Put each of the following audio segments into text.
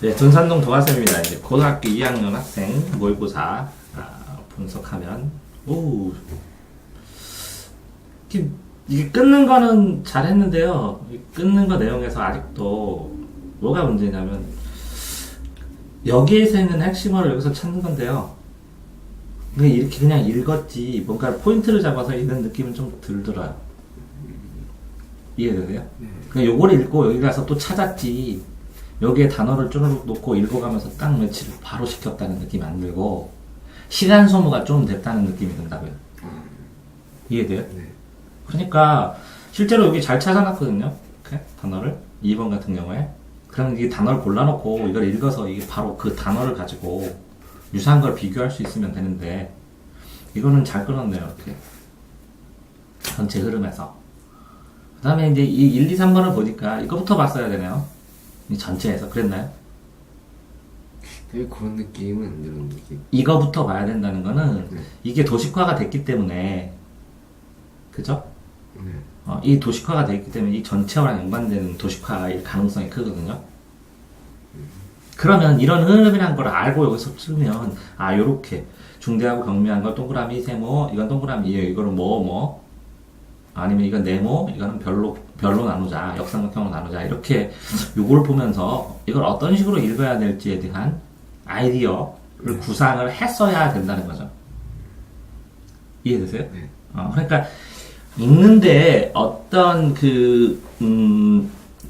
네, 둔산동 동아쌤입니다. 이제 고등학교 2학년 학생 모의고사 분석하면 이게 끊는 거는 잘했는데요. 이 끊는 거 내용에서 아직도 뭐가 문제냐면 여기에서 있는 핵심어를 여기서 찾는 건데요. 근데 이렇게 그냥 읽었지 뭔가 포인트를 잡아서 읽는 느낌은 좀 들더라요. 이해되세요? 네. 그냥 요거를 읽고 여기 가서 또 찾았지 여기에 단어를 쪼르륵 놓고 읽어가면서 딱 매치를 바로 시켰다는 느낌이 안 들고 시간 소모가 좀 됐다는 느낌이 든다고요. 이해돼요? 네. 그러니까 실제로 여기 잘 찾아놨거든요. 이렇게 단어를 2번 같은 경우에 그럼 이 단어를 골라놓고 이걸 읽어서 이게 바로 그 단어를 가지고 유사한 걸 비교할 수 있으면 되는데 이거는 잘 끊었네요. 이렇게 전체 흐름에서 그 다음에 이제 이 1, 2, 3번을 보니까 이거부터 봤어야 되네요. 이 전체에서 그랬나요? 왜 그런 느낌은 이런 느낌? 이거부터 봐야 된다는 거는 이게 도식화가 됐기 때문에 그죠? 이 도식화가 됐기 때문에 이 전체와랑 연관되는 도식화일 가능성이 크거든요. 그러면 이런 흐름이라는 걸 알고 여기서 쓰면 요렇게 중대하고 경미한 걸 동그라미 세모 이건 동그라미예요. 이거는 뭐 아니면 이건 네모 이거는 별로 나누자 역삼각형으로 나누자 이렇게 요걸 보면서 이걸 어떤 식으로 읽어야 될지에 대한 아이디어를 구상을 했어야 된다는 거죠. 이해되세요? 네. 그러니까 읽는데 어떤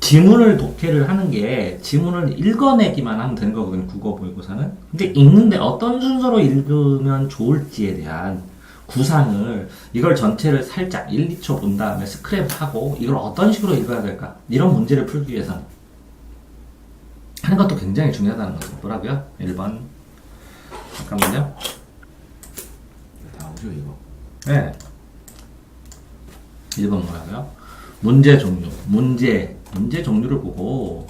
지문을 독해를 하는 게 지문을 읽어내기만 하면 되는 거거든요. 국어 모의고사는. 근데 읽는데 어떤 순서로 읽으면 좋을지에 대한 구상을 이걸 전체를 살짝 1, 2초 본 다음에 스크랩하고 이걸 어떤 식으로 읽어야 될까? 이런 문제를 풀기 위해서는 하는 것도 굉장히 중요하다는 거죠. 뭐라고요? 1번 잠깐만요. 나오죠 이거? 네. 1번 뭐라고요? 문제 종류. 문제 종류를 보고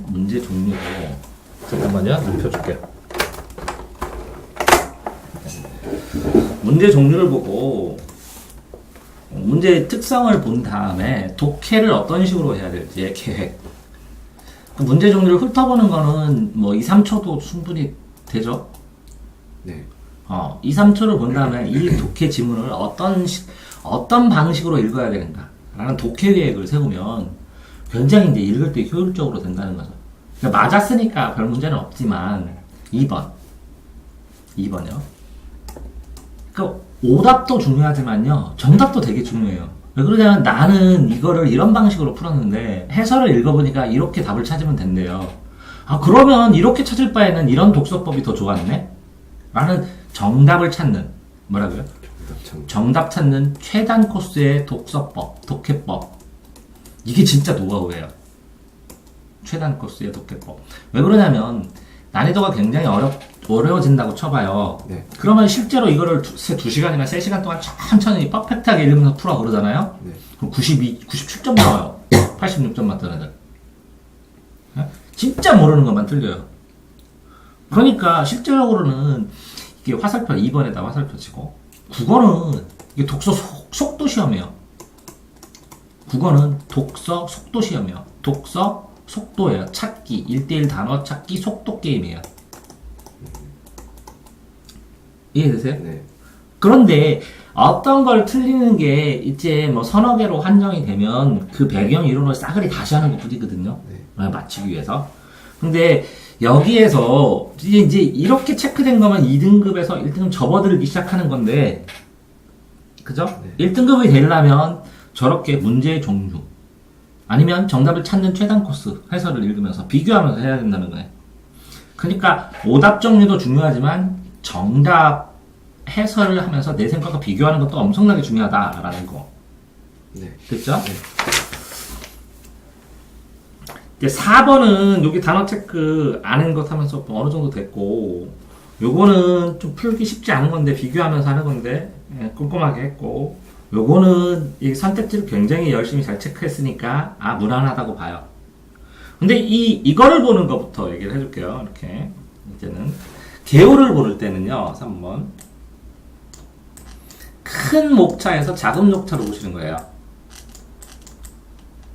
문제 종류고 잠깐만요. 눕혀줄게요. 문제 종류를 보고 문제의 특성을 본 다음에 독해를 어떤 식으로 해야 될지의 계획. 문제 종류를 훑어보는 거는 뭐 2, 3초도 충분히 되죠? 네. 2, 3초를 본 다음에 이 독해 지문을 어떤 방식으로 읽어야 되는가 라는 독해 계획을 세우면 굉장히 이제 읽을 때 효율적으로 된다는 거죠. 그러니까 맞았으니까 별 문제는 없지만 2번이요. 그러니까 오답도 중요하지만요. 정답도 되게 중요해요. 왜 그러냐면 나는 이거를 이런 방식으로 풀었는데 해설을 읽어보니까 이렇게 답을 찾으면 된대요. 그러면 이렇게 찾을 바에는 이런 독서법이 더 좋았네? 라는 정답을 찾는 뭐라고요? 정답 찾는 최단 코스의 독서법, 독해법. 이게 진짜 노하우예요. 최단 코스의 독해법. 왜 그러냐면 난이도가 굉장히 어려워진다고 쳐봐요. 네. 그러면 실제로 이거를 2시간이나 3시간 동안 천천히 퍼펙트하게 읽으면서 풀어 그러잖아요? 네. 그럼 97점 나와요. 86점 맞던 애들. 진짜 모르는 것만 틀려요. 그러니까 실제적으로는 이게 화살표 2번에다 화살표 치고 국어는 이게 독서 속도 시험이에요. 국어는 독서 속도 시험이에요. 독서 속도예요. 찾기 1대1 단어 찾기 속도 게임이에요. 이해되세요? 네. 그런데 어떤 걸 틀리는 게 이제 뭐 서너 개로 한정이 되면 그 배경 이론을 싸그리 다시 하는 것 뿐이거든요. 네. 맞추기 위해서. 근데 여기에서 이제 이렇게 체크된 거면 2등급에서 1등급 접어들기 시작하는 건데 그죠? 네. 1등급이 되려면 저렇게 문제의 종류 아니면 정답을 찾는 최단 코스 해설을 읽으면서 비교하면서 해야 된다는 거예요. 그러니까 오답 종류도 중요하지만 정답 해설을 하면서 내 생각과 비교하는 것도 엄청나게 중요하다라는 거. 네. 됐죠? 네. 이제 4번은 여기 단어 체크 아는 것 하면서 어느 정도 됐고 요거는 좀 풀기 쉽지 않은 건데 비교하면서 하는 건데 꼼꼼하게 했고 요거는 이 선택지를 굉장히 열심히 잘 체크했으니까 무난하다고 봐요. 근데 이거를 보는 것부터 얘기를 해줄게요. 이렇게 이제는 개요를 고를 때는요. 3번 큰 목차에서 작은 목차로 보시는 거예요.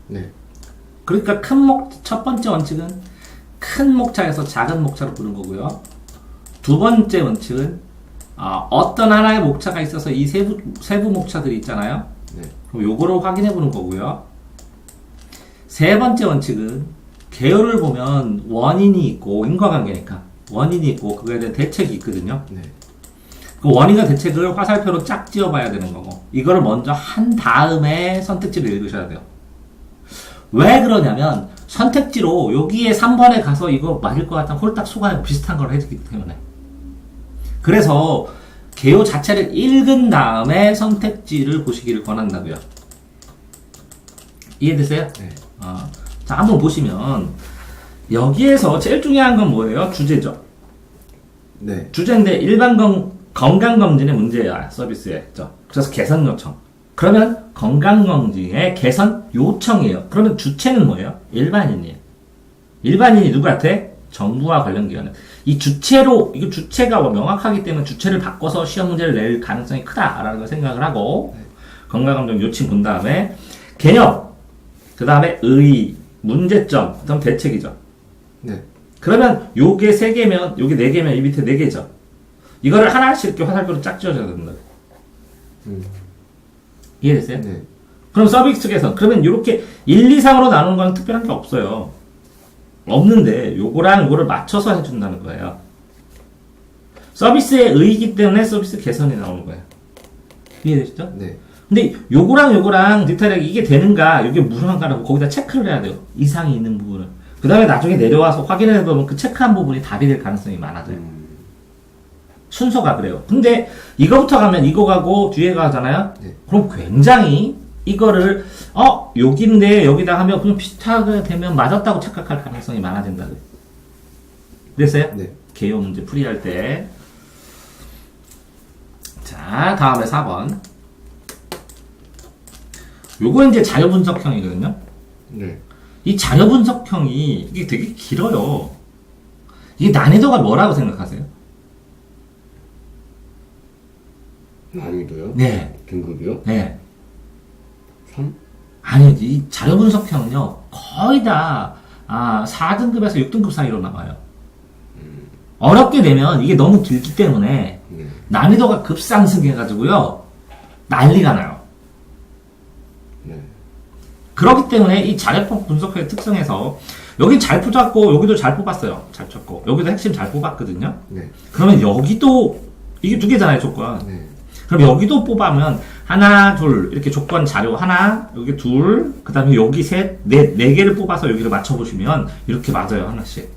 네. 그러니까 첫 번째 원칙은 큰 목차에서 작은 목차로 보는 거고요. 두 번째 원칙은 어떤 하나의 목차가 있어서 이 세부 목차들이 있잖아요. 네. 그럼 요거를 확인해 보는 거고요. 세 번째 원칙은 개요를 보면 원인이 있고 인과관계니까 원인이 있고 그거에 대한 대책이 있거든요. 네. 그 원인과 대책을 화살표로 쫙 지어봐야 되는 거고 이거를 먼저 한 다음에 선택지를 읽으셔야 돼요. 왜 그러냐면 선택지로 여기에 3번에 가서 이거 맞을 것 같은 홀딱 속아내고 비슷한 걸 해주기 때문에 그래서 개요 자체를 읽은 다음에 선택지를 보시기를 권한다고요. 이해되세요? 네. 자, 한번 보시면 여기에서 제일 중요한 건 뭐예요? 주제죠. 네. 주제인데 일반 건강검진의 문제야 서비스였죠. 그래서 개선 요청. 그러면 건강검진의 개선 요청이에요. 그러면 주체는 뭐예요? 일반인이에요. 일반인이 누구한테? 정부와 관련 기관은. 이 주체로, 이거 주체가 명확하기 때문에 주체를 바꿔서 시험 문제를 낼 가능성이 크다라는 걸 생각을 하고, 건강검진 요청 본 다음에, 개념, 그 다음에 의, 문제점, 그 다음 대책이죠. 네. 그러면 요게 3개면, 요게 4개면 이 밑에 4개죠. 이거를 하나씩 이렇게 화살표로 쫙 지어줘야 된다. 이해됐어요? 네. 그럼 서비스 개선. 그러면 이렇게 1, 2, 3으로 나누는 건 특별한 게 없어요. 없는데 요거랑 요거를 맞춰서 해준다는 거예요. 서비스의 의이기 때문에 서비스 개선이 나오는 거예요. 이해되시죠? 네. 근데 요거랑 디테일하게 이게 되는가 이게 무슨한가라고 거기다 체크를 해야 돼요. 이상이 있는 부분을. 그 다음에 나중에 내려와서 확인해보면 그 체크한 부분이 답이 될 가능성이 많아져요. 순서가 그래요. 근데 이거부터 가면 이거 가고 뒤에 가잖아요. 네. 그럼 굉장히 이거를 여기인데 여기다 하면 그냥 비슷하게 되면 맞았다고 착각할 가능성이 많아진다고요. 됐어요? 네. 개요 문제 풀이할 때. 자, 다음에 4번. 요거 이제 자료 분석형이거든요. 네. 이 자료 분석형이 이게 되게 길어요. 이게 난이도가 뭐라고 생각하세요? 난이도요? 네. 등급이요? 네. 3? 아니, 이 자료 분석형은요, 거의 다, 4등급에서 6등급 사이로 나와요. 어렵게 되면 이게 너무 길기 때문에 네. 난이도가 급상승해가지고요, 난리가 나요. 네. 그렇기 때문에 이 자료 분석형의 특성에서, 여긴 잘 뽑았고, 여기도 잘 뽑았어요. 잘 쳤고, 여기도 핵심 잘 뽑았거든요. 네. 그러면 여기도, 이게 2개잖아요, 조건. 네. 그럼 여기도 뽑으면 하나, 둘 이렇게 조건 자료 하나, 여기 둘, 그 다음에 여기 셋, 넷, 4개를 뽑아서 여기를 맞춰보시면 이렇게 맞아요, 하나씩.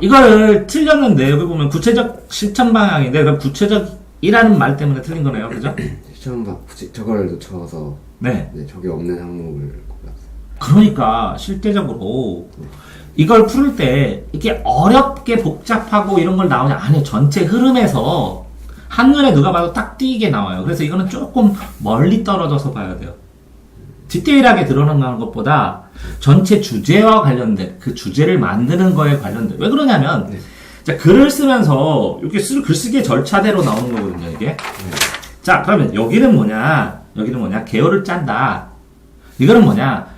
이거를 틀렸는데 여기 보면 구체적 실천 방향인데 그럼 구체적이라는 말 때문에 틀린 거네요, 그죠? 시험 저거를 놓쳐서 네. 네, 저게 없는 항목을 골랐어요. 그러니까 실제적으로 이걸 풀 때 이게 어렵게 복잡하고 이런 걸 나오냐? 아니요, 전체 흐름에서 한눈에 누가 봐도 딱 띄게 나와요. 그래서 이거는 조금 멀리 떨어져서 봐야 돼요. 디테일하게 드러나는 것보다 전체 주제와 관련된 그 주제를 만드는 거에 관련된. 왜 그러냐면 네. 자, 글을 쓰면서 이렇게 글쓰기의 절차대로 나오는 거거든요, 이게. 자, 그러면 여기는 뭐냐? 개요를 짠다. 이거는 뭐냐?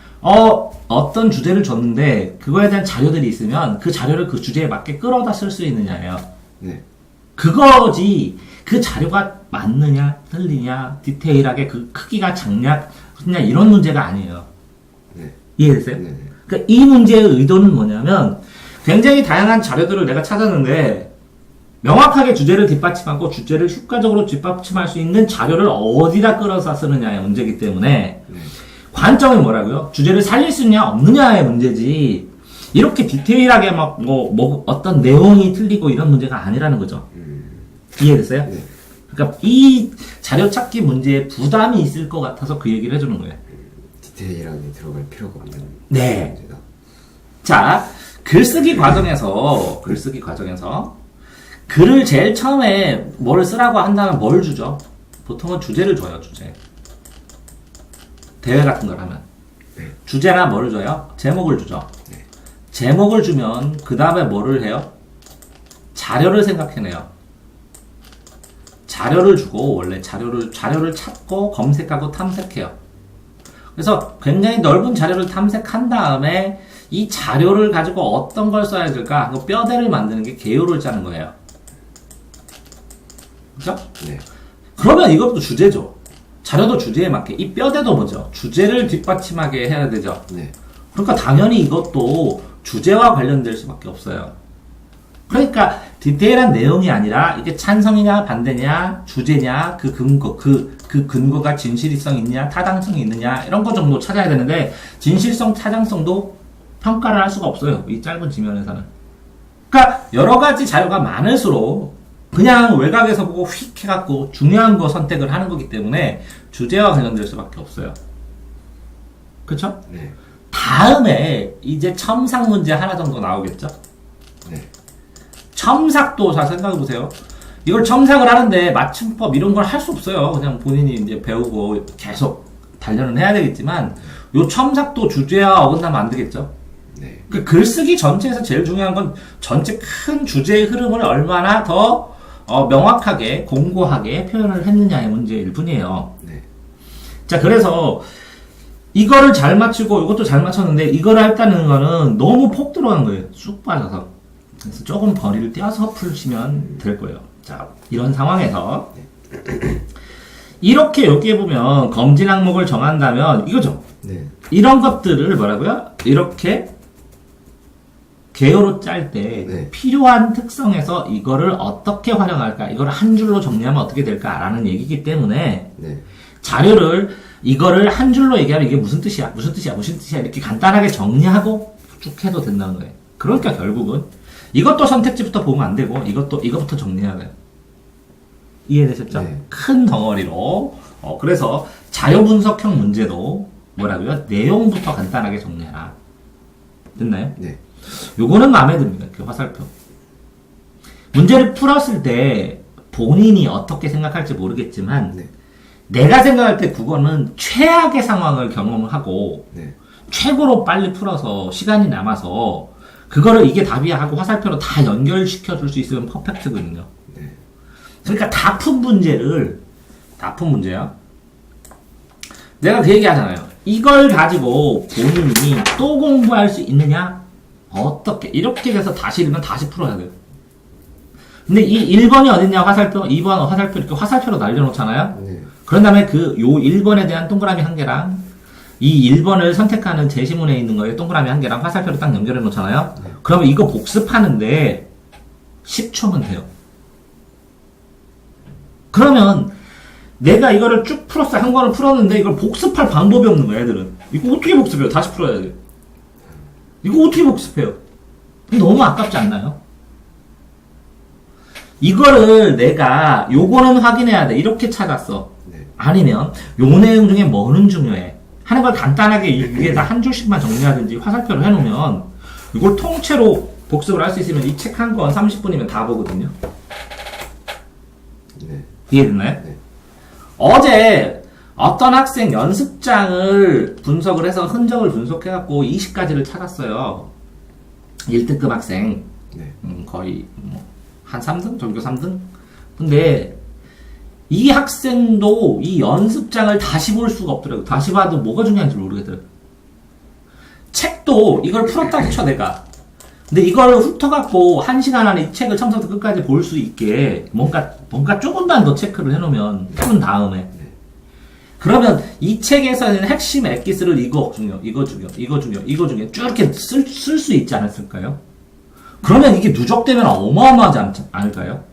어떤 주제를 줬는데 그거에 대한 자료들이 있으면 그 자료를 그 주제에 맞게 끌어다 쓸 수 있느냐예요. 네. 그거지. 그 자료가 맞느냐, 틀리냐, 디테일하게 그 크기가 작냐, 그냥 이런 문제가 아니에요. 네. 이해됐어요? 네. 그러니까 이 문제의 의도는 뭐냐면 굉장히 다양한 자료들을 내가 찾았는데 명확하게 주제를 뒷받침하고 주제를 효과적으로 뒷받침할 수 있는 자료를 어디다 끌어서 쓰느냐의 문제이기 때문에 네. 관점이 뭐라고요? 주제를 살릴 수 있냐 없느냐의 문제지 이렇게 디테일하게 막 어떤 내용이 틀리고 이런 문제가 아니라는 거죠. 이해됐어요? 네. 그러니까 이 자료 찾기 문제에 부담이 있을 것 같아서 그 얘기를 해주는 거예요. 디테일하게 들어갈 필요가 없는 네. 문제다. 자, 글쓰기 과정에서 글을 제일 처음에 뭘 쓰라고 한다면 뭘 주죠? 보통은 주제를 줘요, 주제. 대회 같은 걸 하면. 네. 주제나 뭐를 줘요? 제목을 주죠. 네. 제목을 주면 그 다음에 뭐를 해요? 자료를 생각해내요. 자료를 주고 원래 자료를 찾고 검색하고 탐색해요. 그래서 굉장히 넓은 자료를 탐색한 다음에 이 자료를 가지고 어떤 걸 써야 될까? 그 뼈대를 만드는 게 개요를 짜는 거예요. 그죠? 네. 그러면 이것도 주제죠. 자료도 주제에 맞게. 이 뼈대도 뭐죠? 주제를 뒷받침하게 해야 되죠. 네. 그러니까 당연히 이것도 주제와 관련될 수밖에 없어요. 그러니까 디테일한 내용이 아니라 이게 찬성이냐 반대냐 주제냐 그 근거 그 근거가 진실성 있냐 타당성이 있느냐 이런 거 정도 찾아야 되는데 진실성 타당성도 평가를 할 수가 없어요. 이 짧은 지면에서는. 그러니까 여러 가지 자료가 많을수록 그냥 외곽에서 보고 휙 해갖고 중요한 거 선택을 하는 거기 때문에 주제와 관련될 수밖에 없어요. 그쵸? 네. 다음에 이제 첨삭 문제 하나 정도 나오겠죠? 네. 첨삭도 잘 생각해보세요. 이걸 첨삭을 하는데 맞춤법 이런 걸 할 수 없어요. 그냥 본인이 이제 배우고 계속 단련은 해야 되겠지만 요 첨삭도 주제와 어긋나면 안 되겠죠? 네. 그 글쓰기 전체에서 제일 중요한 건 전체 큰 주제의 흐름을 얼마나 더 명확하게 공고하게 표현을 했느냐의 문제일 뿐이에요. 네. 자, 그래서 이거를 잘 맞추고 이것도 잘 맞췄는데 이거를 했다는 거는 너무 폭 들어간 거예요. 쑥 빠져서. 그래서 조금 거리를 떼어서 풀시면 될 거예요. 자, 이런 상황에서 이렇게 여기에 보면 검진 항목을 정한다면 이거죠. 네. 이런 것들을 뭐라고요? 이렇게 개요로 짤 때 네. 필요한 특성에서 이거를 어떻게 활용할까? 이걸 한 줄로 정리하면 어떻게 될까라는 얘기이기 때문에 네. 자료를 이거를 한 줄로 얘기하면 이게 무슨 뜻이야? 무슨 뜻이야? 무슨 뜻이야? 이렇게 간단하게 정리하고 쭉 해도 된다는 거예요. 그러니까 결국은 이것도 선택지부터 보면 안 되고 이것부터 정리해야 돼요. 이해되셨죠? 네. 큰 덩어리로. 그래서 자료 분석형 문제도 뭐라고요? 내용부터 간단하게 정리해라. 됐나요? 네. 요거는 마음에 듭니다. 그 화살표. 문제를 풀었을 때 본인이 어떻게 생각할지 모르겠지만 네. 내가 생각할 때 국어는 최악의 상황을 경험하고 네. 최고로 빨리 풀어서 시간이 남아서 그거를 이게 답이야 하고 화살표로 다 연결시켜 줄 수 있으면 퍼펙트거든요. 네. 그러니까 다 푼 문제야. 내가 그 얘기 하잖아요. 이걸 가지고 본인이 또 공부할 수 있느냐? 어떻게? 이렇게 돼서 다시 읽으면 다시 풀어야 돼요. 근데 이 1번이 어딨냐? 화살표, 2번 화살표, 이렇게 화살표로 날려놓잖아요? 네. 그런 다음에 요 1번에 대한 동그라미 한 개랑 이 1번을 선택하는 제시문에 있는 거에 동그라미 한 개랑 화살표를 딱 연결해 놓잖아요? 그러면 이거 복습하는데 10초면 돼요. 그러면 내가 이거를 쭉 풀었어. 한 권을 풀었는데 이걸 복습할 방법이 없는 거야, 애들은. 이거 어떻게 복습해요? 다시 풀어야 돼. 이거 어떻게 복습해요? 너무 아깝지 않나요? 이거를 내가 요거는 확인해야 돼. 이렇게 찾았어. 네. 아니면 요 내용 중에 뭐는 중요해. 하는 걸 간단하게 위에다 한 줄씩만 정리하든지 화살표로 해놓으면 이걸 통째로 복습을 할 수 있으면 이 책 한 권 30분이면 다 보거든요. 네. 이해됐나요? 네. 어제 어떤 학생 연습장을 분석을 해서 흔적을 분석해갖고 20가지를 찾았어요. 1등급 학생. 네. 거의 한 3등? 전교 3등? 근데 이 학생도 이 연습장을 다시 볼 수가 없더라고요. 다시 봐도 뭐가 중요한지 모르겠더라고요. 책도 이걸 풀었다고 쳐 내가. 근데 이걸 훑어갖고 1시간 안에 이 책을 처음부터 끝까지 볼 수 있게 뭔가 조금만 더 체크를 해놓으면 푼 다음에 그러면 이 책에서는 핵심 엑기스를 이거 중요 쭉 이렇게 쓸 수 있지 않았을까요? 그러면 이게 누적되면 어마어마하지 않을까요?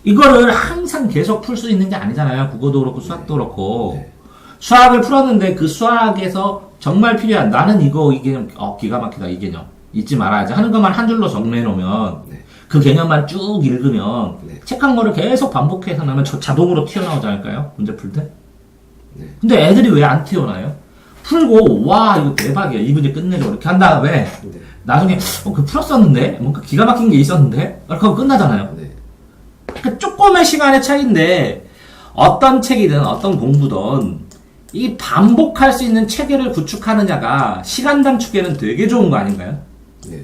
이거를 항상 계속 풀 수 있는 게 아니잖아요. 국어도 그렇고 수학도 그렇고. 네. 수학을 풀었는데 그 수학에서 정말 필요한 나는 이 개념 기가 막히다 이 개념 잊지 말아야지 하는 것만 한 줄로 정리해 놓으면 네. 그 개념만 쭉 읽으면 네. 책 한 거를 계속 반복해서 나면 자동으로 튀어나오지 않을까요? 문제 풀 때? 네. 근데 애들이 왜 안 튀어나와요? 풀고 와 이거 대박이야 이 문제 끝내줘 이렇게 한 다음에 네. 나중에 그 풀었었는데 뭔가 기가 막힌 게 있었는데 이렇게 하고 끝나잖아요. 네. 그 조금의 시간의 차이인데 어떤 책이든 어떤 공부든 이 반복할 수 있는 체계를 구축하느냐가 시간 단축에는 되게 좋은 거 아닌가요? 네.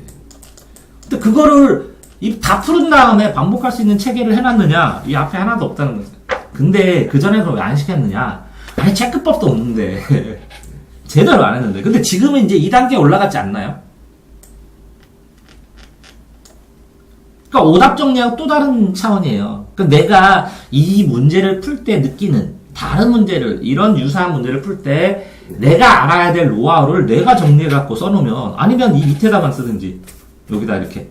근데 그거를 다 푸른 다음에 반복할 수 있는 체계를 해놨느냐? 이 앞에 하나도 없다는 거죠. 근데 그 전에 그걸 왜 안 시켰느냐? 아니 체크법도 없는데 제대로 안 했는데. 근데 지금은 이제 2단계 올라갔지 않나요? 그러니까 오답 정리하고 또 다른 차원이에요. 그러니까 내가 이 문제를 풀 때 느끼는 다른 문제를, 이런 유사한 문제를 풀 때 내가 알아야 될 노하우를 내가 정리해갖고 써놓으면, 아니면 이 밑에다만 쓰든지, 여기다 이렇게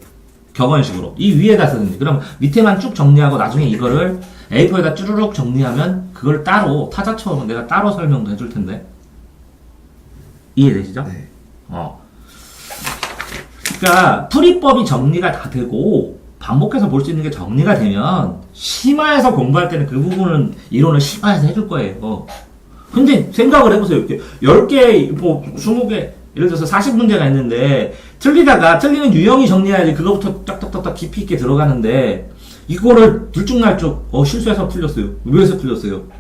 격언식으로 이 위에다 쓰든지, 그럼 밑에만 쭉 정리하고 나중에 이거를 A4에다 쭈르륵 정리하면 그걸 따로 타자처럼 내가 따로 설명도 해줄 텐데. 이해되시죠? 네. 그러니까 풀이법이 정리가 다 되고 반복해서 볼 수 있는 게 정리가 되면 심화해서 공부할 때는 그 부분은 이론을 심화해서 해줄 거예요. 근데 생각을 해보세요. 이렇게 10개, 뭐 20개, 예를 들어서 40문제가 있는데 틀리다가 틀리는 유형이 정리해야지 그거부터 딱딱딱딱 깊이 있게 들어가는데 이거를 들쭉날쭉 실수해서 풀렸어요. 왜 해서 풀렸어요?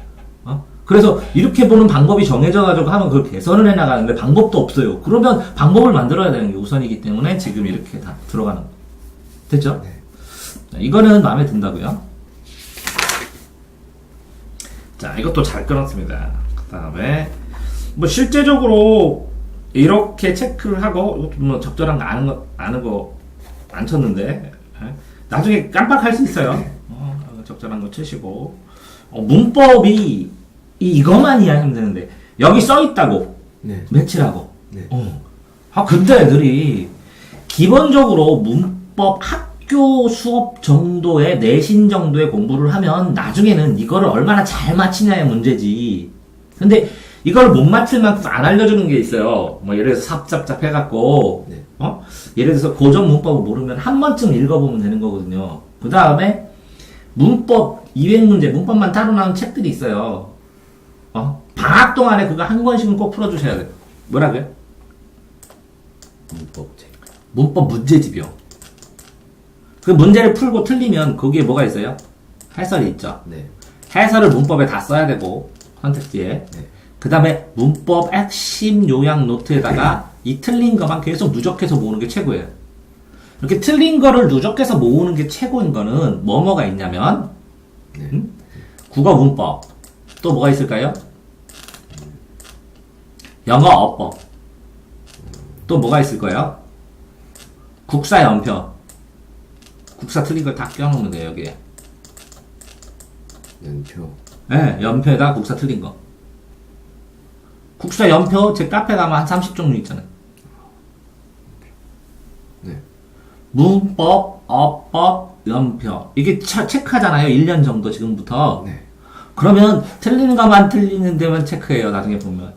그래서 이렇게 보는 방법이 정해져가지고 하면 그걸 개선을 해나가는데 방법도 없어요. 그러면 방법을 만들어야 되는 게 우선이기 때문에 지금 이렇게 다 들어가는 거. 됐죠? 네. 자, 이거는 마음에 든다고요. 자, 이것도 잘 끊었습니다. 그 다음에 뭐 실제적으로 이렇게 체크를 하고 이것도 뭐 적절한 거 아는 거 안 쳤는데 나중에 깜빡할 수 있어요. 적절한 거 치시고 문법이 이것만 이해하면 되는데 여기 써 있다고 네. 며칠하고 네. 근데 애들이 기본적으로 문법 학교 수업 정도의 내신 정도의 공부를 하면 나중에는 이거를 얼마나 잘 맞히냐의 문제지. 근데 이걸 못 맞힐 만큼 안 알려주는 게 있어요. 뭐 예를 들어서 삽잡잡 해갖고 네. 예를 들어서 고전 문법을 모르면 한 번쯤 읽어보면 되는 거거든요. 그 다음에 문법 200문제 문법만 따로 나온 책들이 있어요. 방학 동안에 그거 한 권씩은 꼭 풀어주셔야 돼요. 뭐라고요? 문법책. 문법 문제집이요. 그 문제를 풀고 틀리면 거기에 뭐가 있어요? 해설이 있죠. 네. 해설을 문법에 다 써야 되고 선택지에. 네. 그 다음에 문법 핵심 요약 노트에다가 이 틀린 것만 계속 누적해서 모으는 게 최고예요. 이렇게 틀린 거를 누적해서 모으는 게 최고인 거는 뭐가 있냐면 네. 국어 문법, 또 뭐가 있을까요? 영어 어법, 또 뭐가 있을 거예요? 국사 연표. 국사 틀린 걸 다 껴놓으면 돼요, 여기에. 연표. 네, 연표에다 국사 틀린 거. 국사 연표 제 카페 가면 한 30종류 있잖아요. 네. 문법, 어법, 연표. 이게 체크하잖아요. 1년 정도 지금부터. 네. 그러면 틀리는 것만 틀리는 데만 체크해요. 나중에 보면.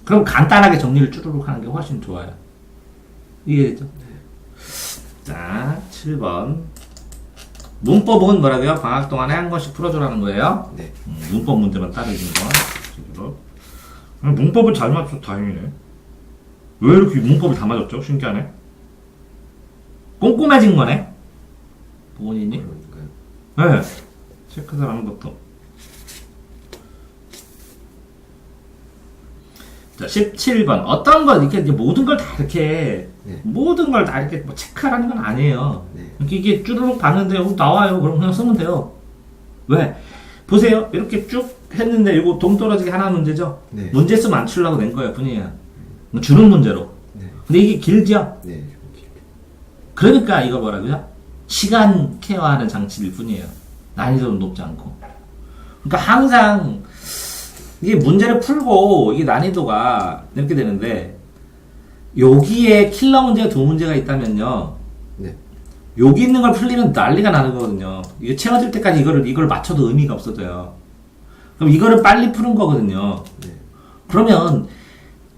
그럼 간단하게 정리를 쭈루룩 하는 게 훨씬 좋아요. 이해되죠? 자, 7번. 문법은 뭐라고요? 방학 동안에 한 권씩 풀어주라는 거예요. 네. 문법 문제만 따르는 거. 문법은 잘 맞춰 다행이네. 왜 이렇게 문법이 다 맞았죠? 신기하네. 꼼꼼해진 거네. 본인이? 그런가요? 네. 체크를 하는 것도. 자, 17번. 어떤 거, 이렇게 모든 걸 다 이렇게, 네. 모든 걸 다 이렇게 뭐 체크하라는 건 아니에요. 네. 이게 쭈르륵 봤는데, 나와요. 그럼 그냥 쓰면 돼요. 왜? 보세요. 이렇게 쭉 했는데, 이거 동떨어지게 하나 문제죠? 네. 문제 쓰면 안 치려고 낸 거예요, 뿐이에요. 주는 문제로. 네. 근데 이게 길죠? 네. 그러니까 이거 뭐라고요? 시간 케어하는 장치일 뿐이에요. 난이도는 높지 않고. 그러니까 항상 이게 문제를 풀고 이게 난이도가 이렇게 되는데 여기에 킬러 문제가 두 문제가 있다면요. 네. 여기 있는 걸 풀리면 난리가 나는 거거든요. 이게 채워질 때까지 이걸 맞춰도 의미가 없어져요. 그럼 이거를 빨리 푸는 거거든요. 네. 그러면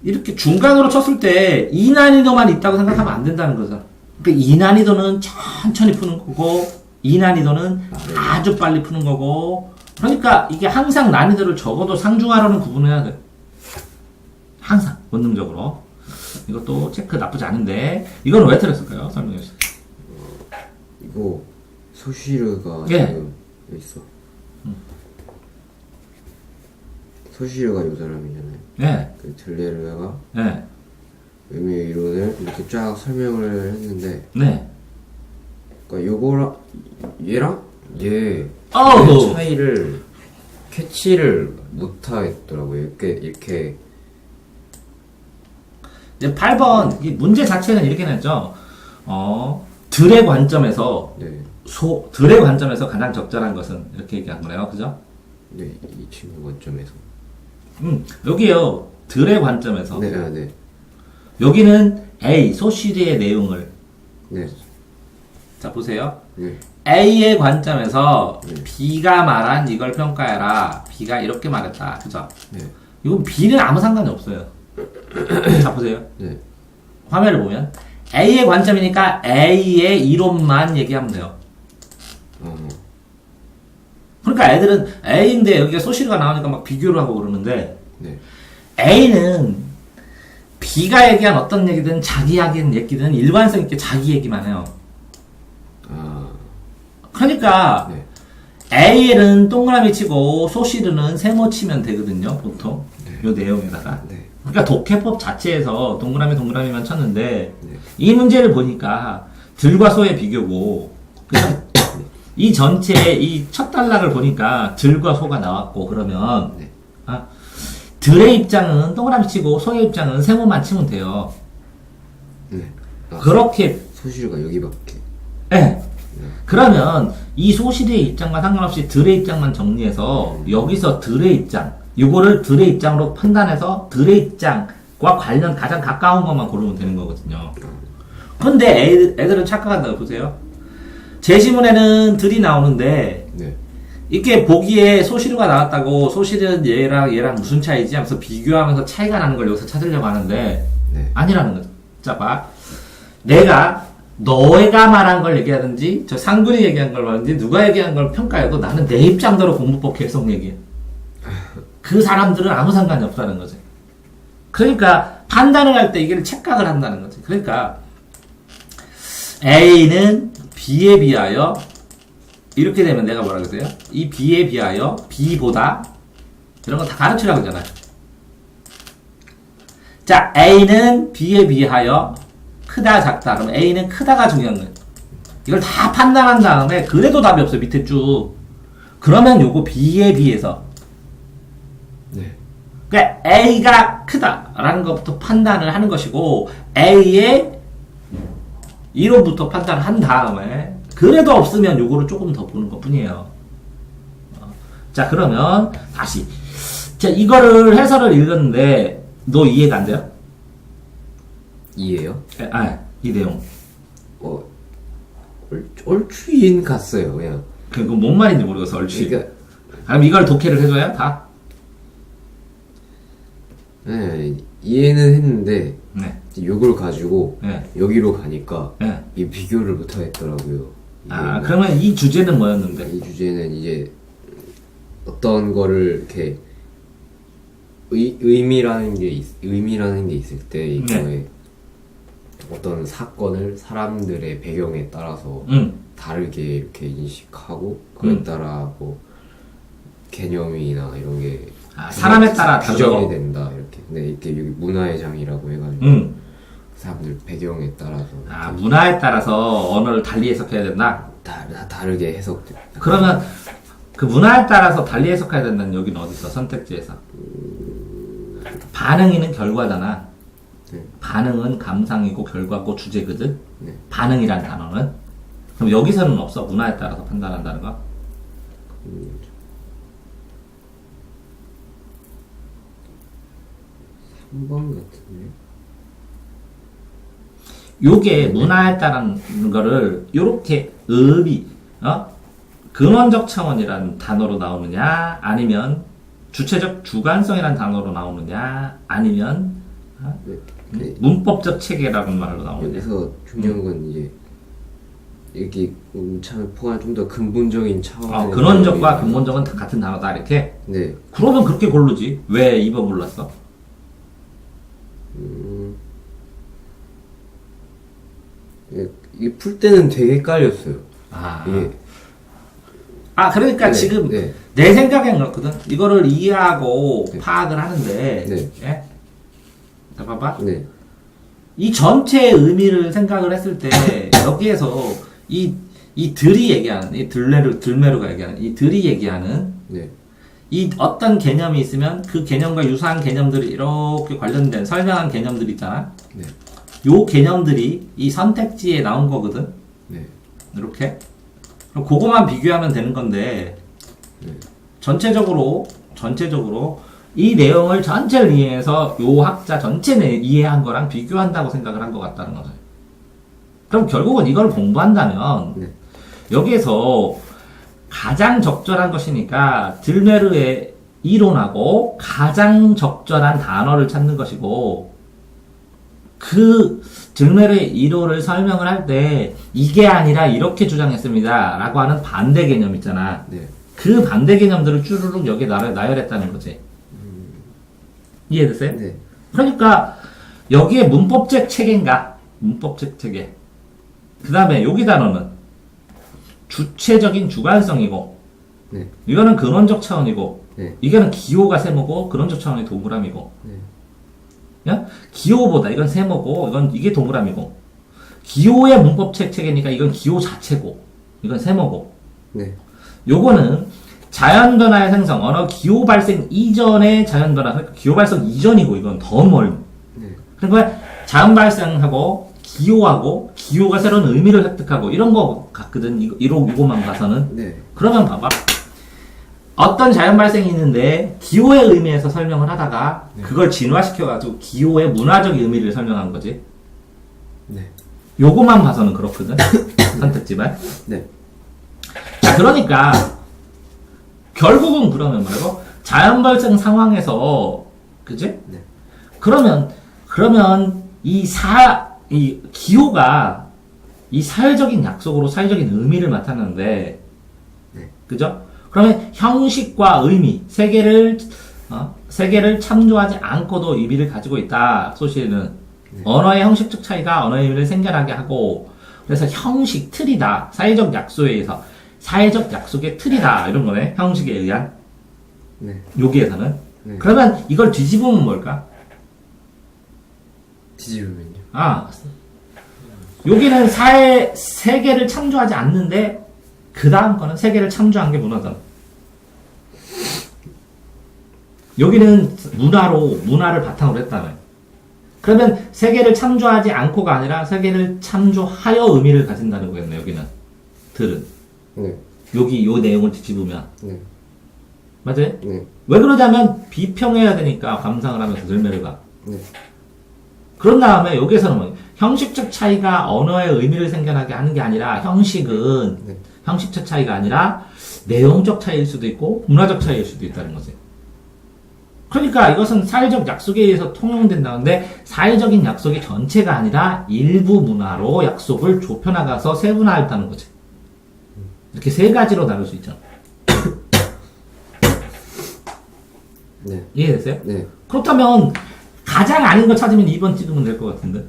이렇게 중간으로 쳤을 때 이 난이도만 있다고 생각하면 안 된다는 거죠. 그러니까 이 난이도는 천천히 푸는 거고 이 난이도는 아주 빨리 푸는 거고 그러니까 이게 항상 난이도를 적어도 상중하로는 구분해야 돼. 항상 본능적으로. 이것도 체크 나쁘지 않은데 이건 왜 틀렸을까요? 설명해 주세요. 이거 소시르가 예. 지금 여기 있어. 소시르가 이 사람이잖아요. 네. 그 델레르가 네. 의미 이론을 이렇게 쫙 설명을 했는데, 네. 그러니까 요거랑 얘랑 얘 어우. 차이를 캐치를 못하겠더라고요. 이렇게 이제 8번 이 문제 자체는 이렇게 냈죠. 들의 관점에서 네, 들의 관점에서 가장 적절한 것은 이렇게 얘기한 거네요. 그죠? 네, 이 친구 관점에서. 여기요. 들의 관점에서. 네, 아, 네, 여기는 A 소시리의 내용을 네, 자 보세요. 네, A의 관점에서 네. B가 말한 이걸 평가해라. B가 이렇게 말했다. 그죠? 네, 이건 B는 아무 상관이 없어요. 자 보세요. 네, 화면을 보면 A의 관점이니까 A의 이론만 얘기하면 돼요. 그러니까 애들은 A인데 여기가 소시리가 나오니까 막 비교를 하고 그러는데 네, A는 B가 얘기한 어떤 얘기든 자기 얘기든 일관성 있게 자기 얘기만 해요. 아, 그러니까 네, A는 동그라미 치고 소시르는 세모 치면 되거든요. 보통 네. 요 내용에다가. 네, 그러니까 독해법 자체에서 동그라미만 쳤는데 네. 이 문제를 보니까 들과 소의 비교고 그죠? 이 전체에 이 첫 단락을 보니까 들과 소가 나왔고 그러면 네. 들의 입장은 동그라미 치고 소의 입장은 세모만 치면 돼요. 네. 아, 그렇게 소시가 여기밖에. 네. 그러면 이 소시리의 입장과 상관없이 들의 입장만 정리해서 여기서 들의 입장 이거를 들의 입장으로 판단해서 들의 입장과 관련 가장 가까운 것만 고르면 되는 거거든요. 근데 애들은 착각한다고 보세요. 제시문에는 들이 나오는데 네, 이렇게 보기에 소시르가 나왔다고 소시르는 얘랑 무슨 차이지 하면서 비교하면서 차이가 나는 걸 여기서 찾으려고 하는데 네, 아니라는 거죠. 자 봐. 내가 너가 말한 걸 얘기하든지 저 상군이 얘기한 걸 말하든지 누가 얘기한 걸 평가해도 나는 내 입장대로 공부법 계속 얘기해. 그 사람들은 아무 상관이 없다는 거지. 그러니까 판단을 할 때 이게 착각을 한다는 거지. 그러니까 A는 B에 비하여 이렇게 되면 내가 뭐라 그러세요? 이 B에 비하여 B보다 이런 거 다 가르치라고 하잖아요. 자, A는 B에 비하여 크다, 작다. 그럼 A는 크다가 중요한 거예요. 이걸 다 판단한 다음에 그래도 답이 없어요. 밑에 쭉. 그러면 요거 B에 비해서 네, 그러니까 A가 크다라는 것부터 판단을 하는 것이고 A의 이론부터 판단을 한 다음에 그래도 없으면 요거를 조금 더 보는 것 뿐이에요. 자 그러면 다시 자 이거를 해설을 읽었는데 너 이해가 안 돼요? 이해요? 이 내용 얼추 이해는 갔어요. 그냥. 그거 뭔 말인지 모르겠어 얼추. 그러니까 그럼 이걸 독해를 해줘야 다? 네, 이해는 했는데 네. 요걸 가지고 네. 여기로 가니까 네. 이 비교를 못 하겠더라고요. 이게 뭐 그러면 이 주제는 뭐였는데? 이 주제는 이제 어떤 거를 이렇게 의미라는 게 있을 때 이거에 어떤 사건을 사람들의 배경에 따라서 다르게 이렇게 인식하고 그에 따라 뭐 개념이나 이런 게 사람에 따라 규정이 다르고. 된다 이렇게. 근데 이렇게 여기 문화의 장이라고 해가지고 그 사람들 배경에 따라서 문화에 따라서 언어를 달리 해석해야 된다? 다 다르게 해석돼. 그러면 그 문화에 따라서 달리 해석해야 된다는 여기는 어디 있어? 선택지에서. 반응이는 결과잖아. 네. 반응은 감상이고 결과고 주제거든. 네. 반응이란 단어는. 그럼 여기서는 없어. 문화에 따라서 판단한다는 거. 3번 같은데. 요게 문화에 따른 거를 요렇게 근원적 차원이라는 단어로 나오느냐 아니면 주체적 주관성이라는 단어로 나오느냐 아니면 네. 문법적 체계라는 말로 나오느냐. 여기서 중요한 건 이제 이렇게 참 포괄 좀 더 근본적인 차원. 근원적과 근본적은 다 같은 단어다 이렇게. 네. 그러면 그렇게 고르지. 왜 2번 골랐어? 이게 풀 때는 되게 헷갈렸어요. 이게 그러니까 네, 지금 네. 내 생각엔 그렇거든. 이거를 이해하고 네. 파악을 하는데, 네. 예? 자, 봐봐. 네. 이 전체의 의미를 생각을 했을 때, 여기에서 이 들이 얘기하는, 들메루가 얘기하는, 이 들이 얘기하는, 네. 이 어떤 개념이 있으면 그 개념과 유사한 개념들이 이렇게 관련된 설명한 개념들 있잖아. 네. 요 개념들이 이 선택지에 나온 거거든. 네. 이렇게. 그럼 그거만 비교하면 되는 건데 네. 전체적으로 이 내용을 전체를 이해해서 요 학자 전체를 이해한 거랑 비교한다고 생각을 한 것 같다는 거죠. 그럼 결국은 이걸 공부한다면 네. 여기에서 가장 적절한 것이니까 들메르의 이론하고 가장 적절한 단어를 찾는 것이고 그 들메르의 이론을 설명을 할 때 이게 아니라 이렇게 주장했습니다 라고 하는 반대 개념 있잖아. 네. 그 반대 개념들을 쭈루룩 여기에 나열했다는 거지. 이해됐어요? 네. 그러니까 여기에 문법적 체계인가? 문법적 체계. 그 다음에 여기 단어는 주체적인 주관성이고 네. 이거는 근원적 차원이고 네. 이거는 기호가 세모고 근원적 차원이 동그라미고 네. 야? 기호보다 이건 세모고 이게 동그라미고 기호의 문법적 체계니까 이건 기호 자체고 이건 세모고 네. 요거는 자연 변화의 생성, 언어 기호 발생 이전의 자연 변화, 그러니까 기호 발생 이전이고 이건 더 멀. 네. 그러니까 자연 발생하고 기호하고 기호가 새로운 의미를 획득하고 이런 거 같거든. 이거만 봐서는. 네. 그러면 봐봐. 어떤 자연 발생이 있는데 기호의 의미에서 설명을 하다가 그걸 진화시켜가지고 기호의 문화적 의미를 설명한 거지. 네. 요거만 봐서는 그렇거든. 선택지만. 네. 자, 그러니까 결국은 그러면 말고 자연 발생 상황에서 그지? 네. 그러면 이 기호가 이 사회적인 약속으로 사회적인 의미를 나타내는데 네. 그죠? 그러면 형식과 의미 세 개를 참조하지 않고도 의미를 가지고 있다. 소시에는 언어의 형식적 차이가 언어의 의미를 생겨나게 하고 그래서 형식 틀이다. 사회적 약속에 의해서 사회적 약속의 틀이다. 이런 거네. 형식에 의한. 네. 여기에서는. 네. 그러면 이걸 뒤집으면 뭘까? 뒤집으면요. 여기는 세계를 참조하지 않는데 그 다음 거는 세계를 참조한 게 문화잖아. 여기는 문화를 바탕으로 했다며. 그러면 세계를 참조하지 않고가 아니라 세계를 참조하여 의미를 가진다는 거겠네. 여기는 들은. 네. 요 내용을 뒤집으면. 네. 맞아요? 네. 왜 그러냐면 비평해야 되니까 감상을 하면서 들메르가. 네. 그런 다음에 여기에서는 뭐 형식적 차이가 언어의 의미를 생겨나게 하는 게 아니라 형식은 네. 형식적 차이가 아니라 내용적 차이일 수도 있고 문화적 차이일 수도 있다는 거지. 그러니까 이것은 사회적 약속에 의해서 통용된다는데 사회적인 약속이 전체가 아니라 일부 문화로 약속을 좁혀나가서 세분화했다는 거지. 이렇게 세 가지로 나눌 수 있죠. 네. 이해됐어요? 네. 그렇다면 가장 아닌 거 찾으면 2번 찍으면 될 것 같은데.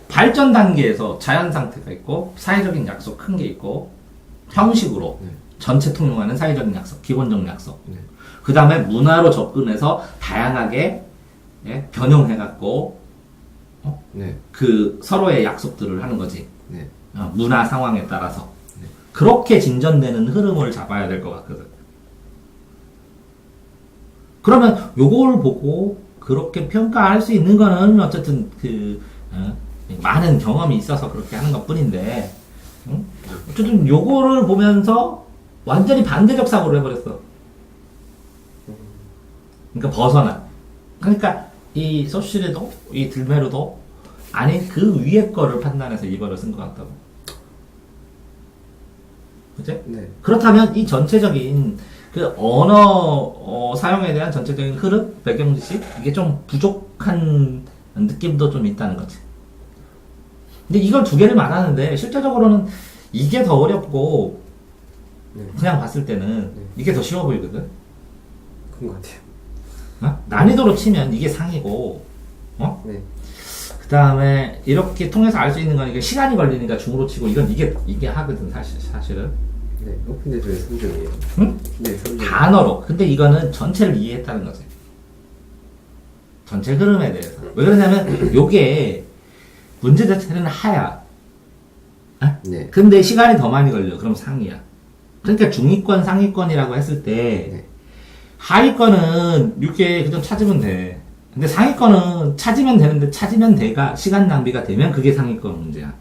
발전 단계에서 자연 상태가 있고 사회적인 약속 큰 게 있고 형식으로 네. 전체 통용하는 사회적인 약속, 기본적 약속. 네. 그 다음에 문화로 접근해서 다양하게 변형해갖고 네. 그 서로의 약속들을 하는 거지. 네. 문화 상황에 따라서. 네. 그렇게 진전되는 흐름을 잡아야 될 것 같거든. 그러면 요걸 보고 그렇게 평가할 수 있는 거는 어쨌든 많은 경험이 있어서 그렇게 하는 것 뿐인데, 응? 어쨌든 요거를 보면서 완전히 반대적 사고를 해버렸어. 그러니까 벗어나. 그러니까 이 소시르도, 이 들메르도 아니 그 위에 거를 판단해서 이거를 쓴 것 같다고. 그치? 네. 그렇다면 이 전체적인 그 언어 사용에 대한 전체적인 흐름, 배경지식 이게 좀 부족한 느낌도 좀 있다는 거지. 근데 이걸 두 개를 말하는데 실제적으로는 이게 더 어렵고 네. 그냥 봤을 때는 네. 이게 더 쉬워 보이거든. 그런 것 같아요. 난이도로 치면 이게 상이고, 네. 그 다음에 이렇게 통해서 알 수 있는 건 이게 시간이 걸리니까 중으로 치고 이건 이게 하거든 사실은. 네. 근데 왜 3점이에요? 응? 네, 3점. 단어로. 근데 이거는 전체를 이해했다는 거지. 전체 흐름에 대해서. 왜 그러냐면 요게 문제 자체는 하야. 네. 근데 시간이 더 많이 걸려. 그럼 상이야. 그러니까 중위권, 상위권이라고 했을 때 네. 하위권은 이렇게 그냥 찾으면 돼. 근데 상위권은 찾으면 되는데 찾으면 돼가 시간 낭비가 되면 그게 상위권 문제야.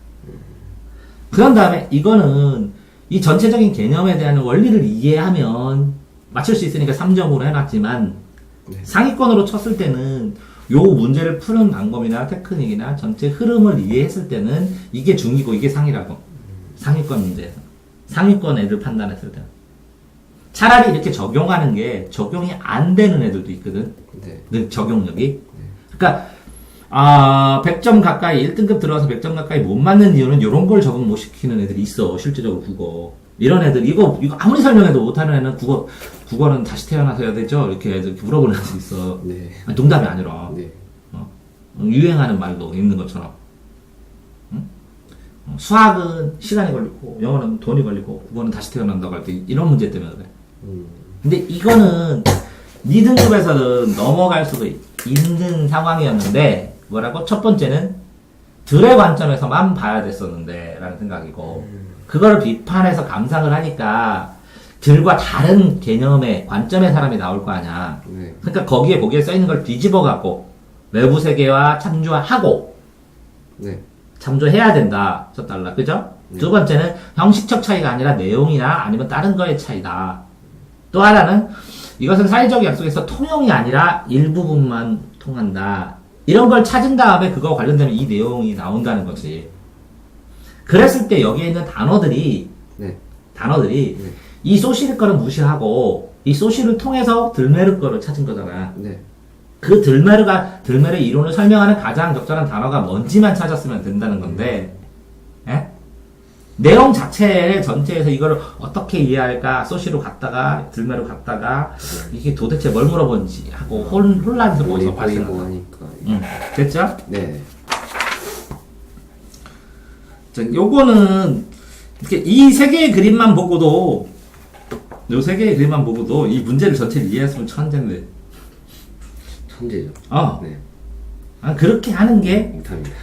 그런 다음에 이거는 이 전체적인 개념에 대한 원리를 이해하면 맞출 수 있으니까 3점으로 해놨지만 네. 상위권으로 쳤을 때는 요 문제를 푸는 방법이나 테크닉이나 전체 흐름을 이해했을 때는 이게 중이고 이게 상이라고. 상위권 문제에서. 상위권 애들 판단했을 때. 차라리 이렇게 적용하는 게 적용이 안 되는 애들도 있거든. 네. 적용력이. 그러니까 100점 가까이 1등급 들어가서 100점 가까이 못 맞는 이유는 이런 걸 적응 못 시키는 애들이 있어. 실제적으로 국어. 이런 애들 이거 아무리 설명해도 못하는 애는 국어는 다시 태어나서 해야 되죠. 이렇게 물어보는 애들 있어. 네. 아니, 농담이 아니라. 네. 유행하는 말도 있는 것처럼. 응? 수학은 시간이 걸리고 영어는 돈이 걸리고 국어는 다시 태어난다고 할 때 이런 문제 때문에 그래. 근데 이거는 네 등급에서는 넘어갈 수도 있는 상황이었는데 뭐라고? 첫 번째는 들의 관점에서만 봐야 됐었는데 라는 생각이고 그거를 비판해서 감상을 하니까 들과 다른 개념의 관점의 사람이 나올 거 아니야. 네. 그러니까 거기에 써있는 걸 뒤집어 갖고 외부 세계와 참조하고 네. 참조해야 된다 써달라. 그죠? 두 번째는 형식적 차이가 아니라 내용이나 아니면 다른 거의 차이다. 또 하나는 이것은 사회적 약속에서 통용이 아니라 일부분만 통한다. 이런 걸 찾은 다음에 그거 관련되면 이 내용이 나온다는 거지. 그랬을 때 여기에 있는 단어들이 네. 네. 이 소시르 거를 무시하고 이 소시를 통해서 들메르 거를 찾은 거잖아. 네. 그 들메르의 이론을 설명하는 가장 적절한 단어가 뭔지만 찾았으면 된다는 건데, 예? 내용 자체를 전체에서 이거를 어떻게 이해할까, 소시로 갔다가, 들메르 갔다가, 이게 도대체 뭘 물어본지 하고 혼란스러워서 보이고 발생한다. 하니까. 됐죠? 네. 자, 요거는, 이렇게 이 세 개의 그림만 보고도, 요 세 개의 그림만 보고도 이 문제를 전체를 이해했으면 천재인데, 천재죠. 네. 네. 그렇게 하는 게, 못합니다.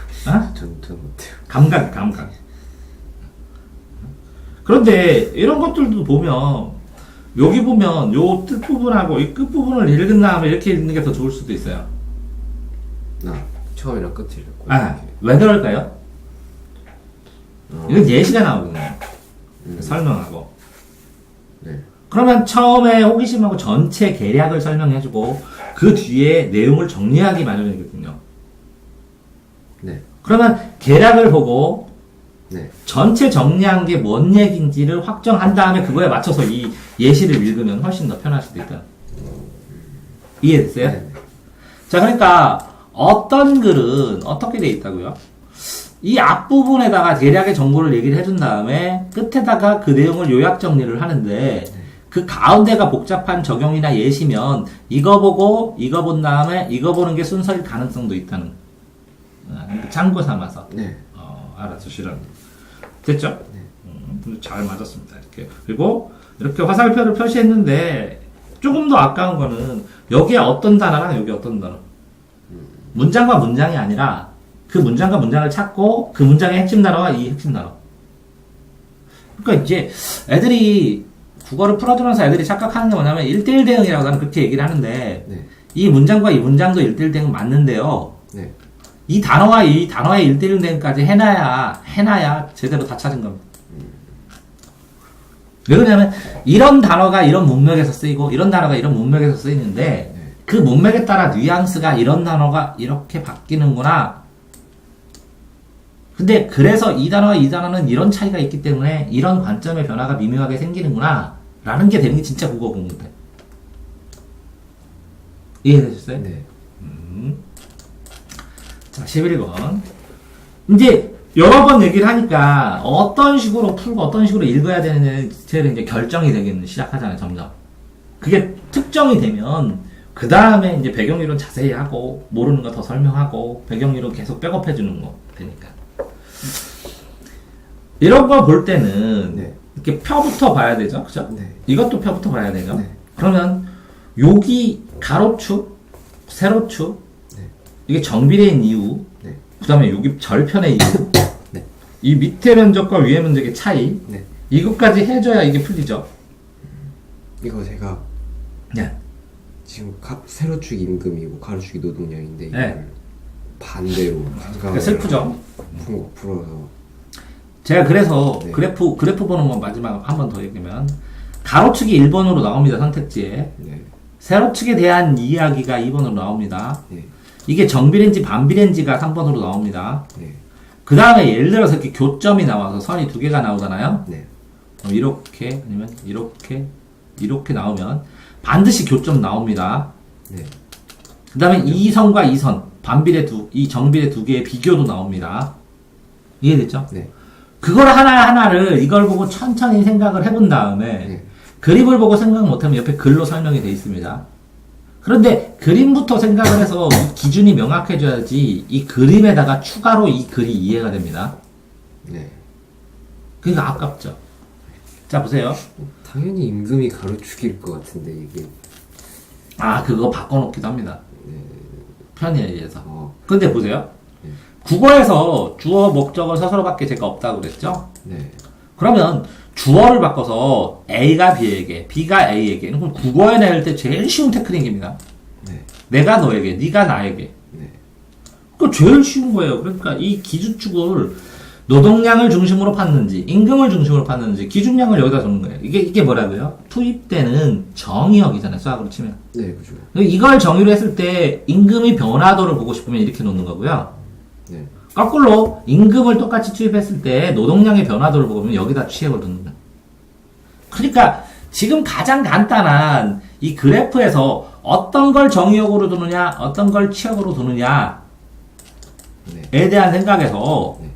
전 못해요. 감각. 그런데 이런 것들도 보면 여기 보면 요 끝부분하고 이 끝부분을 읽은 다음에 이렇게 읽는 게 더 좋을 수도 있어요. 처음이랑 끝을 읽고. 왜 그럴까요? 이건 예시가 나오거든요. 설명하고. 네. 그러면 처음에 호기심하고 전체 계략을 설명해주고 그 뒤에 내용을 정리하기 마련이거든요. 네. 그러면 계략을 보고 네. 전체 정리한 게 뭔 얘기인지를 확정한 다음에 그거에 맞춰서 이 예시를 읽으면 훨씬 더 편할 수도 있다. 이해됐어요? 네. 자, 그러니까 어떤 글은 어떻게 돼 있다고요? 이 앞부분에다가 대략의 정보를 얘기를 해준 다음에 끝에다가 그 내용을 요약 정리를 하는데 그 가운데가 복잡한 적용이나 예시면 이거 보고 이거 본 다음에 이거 보는 게 순서일 가능성도 있다는 참고 삼아서 네. 알았어, 실은. 됐죠? 네. 잘 맞았습니다. 이렇게. 그리고 이렇게 화살표를 표시했는데 조금 더 아까운 거는 여기에 어떤 단어랑 여기 어떤 단어. 문장과 문장이 아니라 그 문장과 문장을 찾고 그 문장의 핵심 단어와 이 핵심 단어. 그러니까 이제 애들이 국어를 풀어주면서 애들이 착각하는 게 뭐냐면 1대1 대응이라고 나는 그렇게 얘기를 하는데 네. 이 문장과 이 문장도 1대1 대응 맞는데요. 네. 이 단어와 이 단어의 1대1 대응까지 해놔야 제대로 다 찾은 겁니다. 왜 그러냐면 이런 단어가 이런 문맥에서 쓰이고 이런 단어가 이런 문맥에서 쓰이는데 그 문맥에 따라 뉘앙스가 이런 단어가 이렇게 바뀌는구나. 근데 그래서 이 단어와 이 단어는 이런 차이가 있기 때문에 이런 관점의 변화가 미묘하게 생기는구나 라는 게 되는 게 진짜 국어 공부인데. 이해되셨어요? 네. 자, 11번. 이제 여러 번 얘기를 하니까 어떤 식으로 풀고 어떤 식으로 읽어야 되는지를 이제 결정이 되기는 시작하잖아요, 점점. 그게 특정이 되면 그 다음에 이제 배경이론 자세히 하고 모르는 거 더 설명하고 배경이론 계속 백업해주는 거 되니까. 이런 거 볼 때는 네. 이렇게 표부터 봐야 되죠, 그죠? 네. 이것도 표부터 봐야 되죠. 네. 그러면 여기 가로축, 세로축, 네. 이게 정비례인 이유, 네. 그 다음에 여기 절편의 이유, 네. 이 밑에 면적과 위에 면적의 차이, 네. 이것까지 해줘야 이게 풀리죠. 이거 제가 네. 지금 세로축이 임금이고 가로축이 노동량인데 이걸 네. 반대로 생각을 슬프죠. 풀어서 제가 그래서 네. 그래프 보는 건 마지막 한 번 더 얘기하면 가로축이 1번으로 나옵니다. 선택지에. 네. 세로축에 대한 이야기가 2번으로 나옵니다. 네. 이게 정비례인지 반비례인지가 3번으로 나옵니다. 네. 그 다음에 예를 들어서 이렇게 교점이 나와서 선이 두 개가 나오잖아요. 네. 이렇게 아니면 이렇게 나오면 반드시 교점 나옵니다. 네. 그 다음에 이 선과 이 선, 이 정비례 두 개의 비교도 나옵니다. 이해됐죠? 네. 그걸 하나하나를 이걸 보고 천천히 생각을 해본 다음에 네. 그림을 보고 생각 못하면 옆에 글로 설명이 되어 있습니다. 그런데 그림부터 생각을 해서 이 기준이 명확해져야지 이 그림에다가 추가로 이 글이 이해가 됩니다. 네. 그러니까 아깝죠. 자, 보세요. 당연히 임금이 가로축일 것 같은데 이게 그거 바꿔놓기도 합니다. 편의에 의해서. 근데 보세요. 네. 국어에서 주어, 목적어, 서술어밖에 제가 없다고 그랬죠? 네. 그러면 주어를 바꿔서 A가 B에게, B가 A에게. 그럼 국어에 낼 때 제일 쉬운 테크닉입니다. 네. 내가 너에게, 네가 나에게. 네. 그거 제일 쉬운 거예요. 그러니까 이 기준축을 노동량을 중심으로 팠는지, 임금을 중심으로 팠는지, 기준량을 여기다 적는 거예요. 이게 뭐라고요? 투입되는 정의역이잖아요. 수학으로 치면. 네, 그죠. 이걸 정의로 했을 때 임금의 변화도를 보고 싶으면 이렇게 놓는 거고요. 네. 거꾸로 임금을 똑같이 투입했을 때 노동량의 변화도를 보면 여기다 취약을 넣는 거예요. 그러니까 지금 가장 간단한 이 그래프에서 어떤 걸 정의역으로 두느냐, 어떤 걸 취약으로 두느냐에 네. 대한 생각에서 네.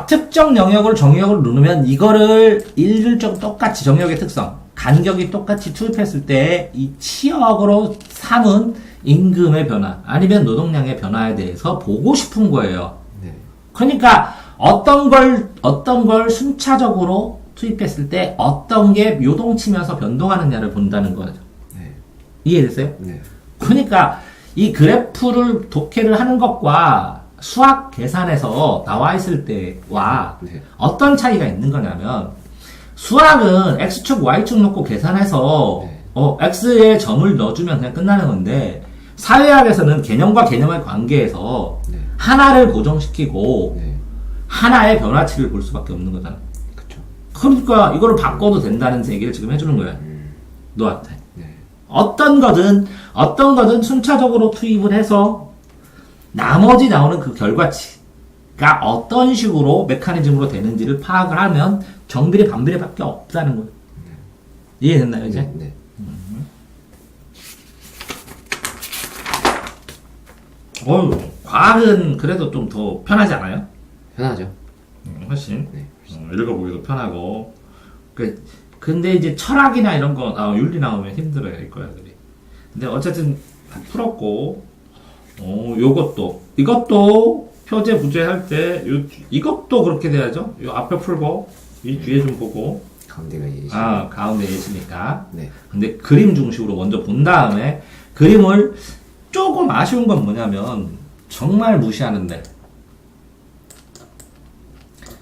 특정 영역을 정의역으로 누르면 이거를 일률적으로 똑같이 정역의 특성, 간격이 똑같이 투입했을 때 이 치역으로 삼은 임금의 변화 아니면 노동량의 변화에 대해서 보고 싶은 거예요. 네. 그러니까 어떤 걸 순차적으로 투입했을 때 어떤 게 요동치면서 변동하느냐를 본다는 거죠. 네. 이해됐어요? 네. 그러니까 이 그래프를 독해를 하는 것과 수학 계산에서 나와 있을 때와 네. 어떤 차이가 있는 거냐면 수학은 x축, y축 놓고 계산해서 네. x에 점을 넣어주면 그냥 끝나는 건데 사회학에서는 개념과 개념의 관계에서 네. 하나를 고정시키고 네. 하나의 변화치를 볼 수밖에 없는 거잖아. 그쵸. 그러니까 이거를 바꿔도 된다는 얘기를 지금 해주는 거야. 너한테. 네. 어떤 거든 순차적으로 투입을 해서 나머지 나오는 그 결과치가 어떤 식으로 메커니즘으로 되는지를 파악을 하면 정비례 반비례밖에 없다는 거예요. 이해됐나요 이제? 네. 과학은 그래도 좀 더 편하지 않아요? 편하죠. 훨씬 네. 읽어보기도 편하고. 근데 이제 철학이나 이런 거 윤리 나오면 힘들어요 이거 애들이. 근데 어쨌든 다 풀었고, 이것도 표제 부재 할 때 이것도 그렇게 돼야죠. 요 앞에 풀고 이 뒤에 좀 보고. 가운데가 예시. 가운데 예시니까. 네. 근데 그림 중심으로 먼저 본 다음에 그림을 조금 아쉬운 건 뭐냐면 정말 무시하는데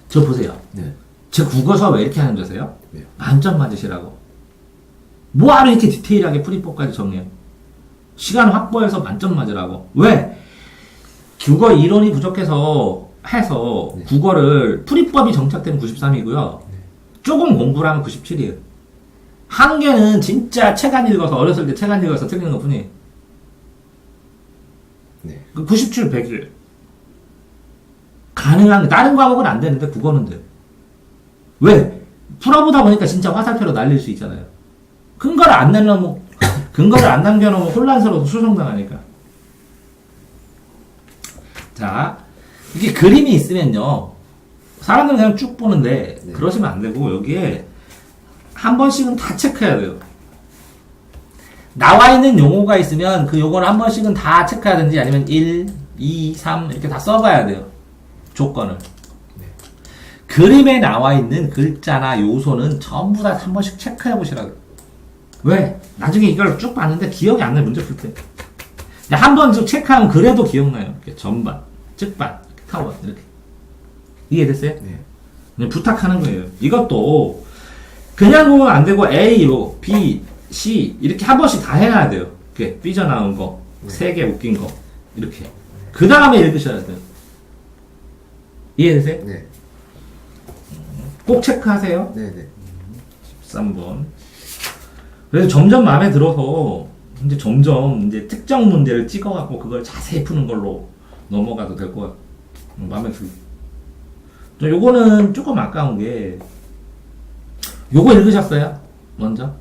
저 보세요. 네. 제 국어서 왜 이렇게 하는 줄 아세요? 네. 만점 맞으시라고. 뭐하러 이렇게 디테일하게 풀이법까지 정해요? 시간 확보해서 만점 맞으라고. 왜? 국어 이론이 부족해서 해서 네. 국어를 풀이법이 정착되면 93이고요. 조금 공부를 하면 97이에요. 한 개는 진짜 책 안 읽어서 어렸을 때 책 안 읽어서 틀리는 것 뿐이에요. 네. 97, 100이에요. 가능한 다른 과목은 안 되는데 국어는 돼요. 왜? 풀어보다 보니까 진짜 화살표로 날릴 수 있잖아요. 근거를 안 남겨놓으면 혼란스러워서 수정당하니까. 자, 이게 그림이 있으면요. 사람들은 그냥 쭉 보는데 네. 그러시면 안 되고 여기에 한 번씩은 다 체크해야 돼요. 나와 있는 용어가 있으면 그 용어를 한 번씩은 다 체크하든지 아니면 1, 2, 3 이렇게 다 써봐야 돼요. 조건을. 네. 그림에 나와 있는 글자나 요소는 전부 다 한 번씩 체크해 보시라고. 왜? 나중에 이걸 쭉 봤는데 기억이 안 나요. 문제 풀 때. 한 번 좀 체크하면 그래도 기억나요. 이렇게 전반, 측반, 이렇게 타원 이렇게. 이해됐어요? 네. 그냥 부탁하는 거예요. 이것도 그냥 보면 안 되고 A로 B, C 이렇게 한 번씩 다 해야 돼요. 이렇게 삐져나온 거, 세 개 웃긴 거 이렇게. 그 다음에 읽으셔야 돼요. 이해되세요? 네. 꼭 체크하세요. 네네. 13번. 그래서 점점 마음에 들어서 이제 점점 이제 특정 문제를 찍어갖고 그걸 자세히 푸는 걸로 넘어가도 될 것 같아요. 마음에 들고. 요거는 조금 아까운 게 요거 읽으셨어요? 먼저?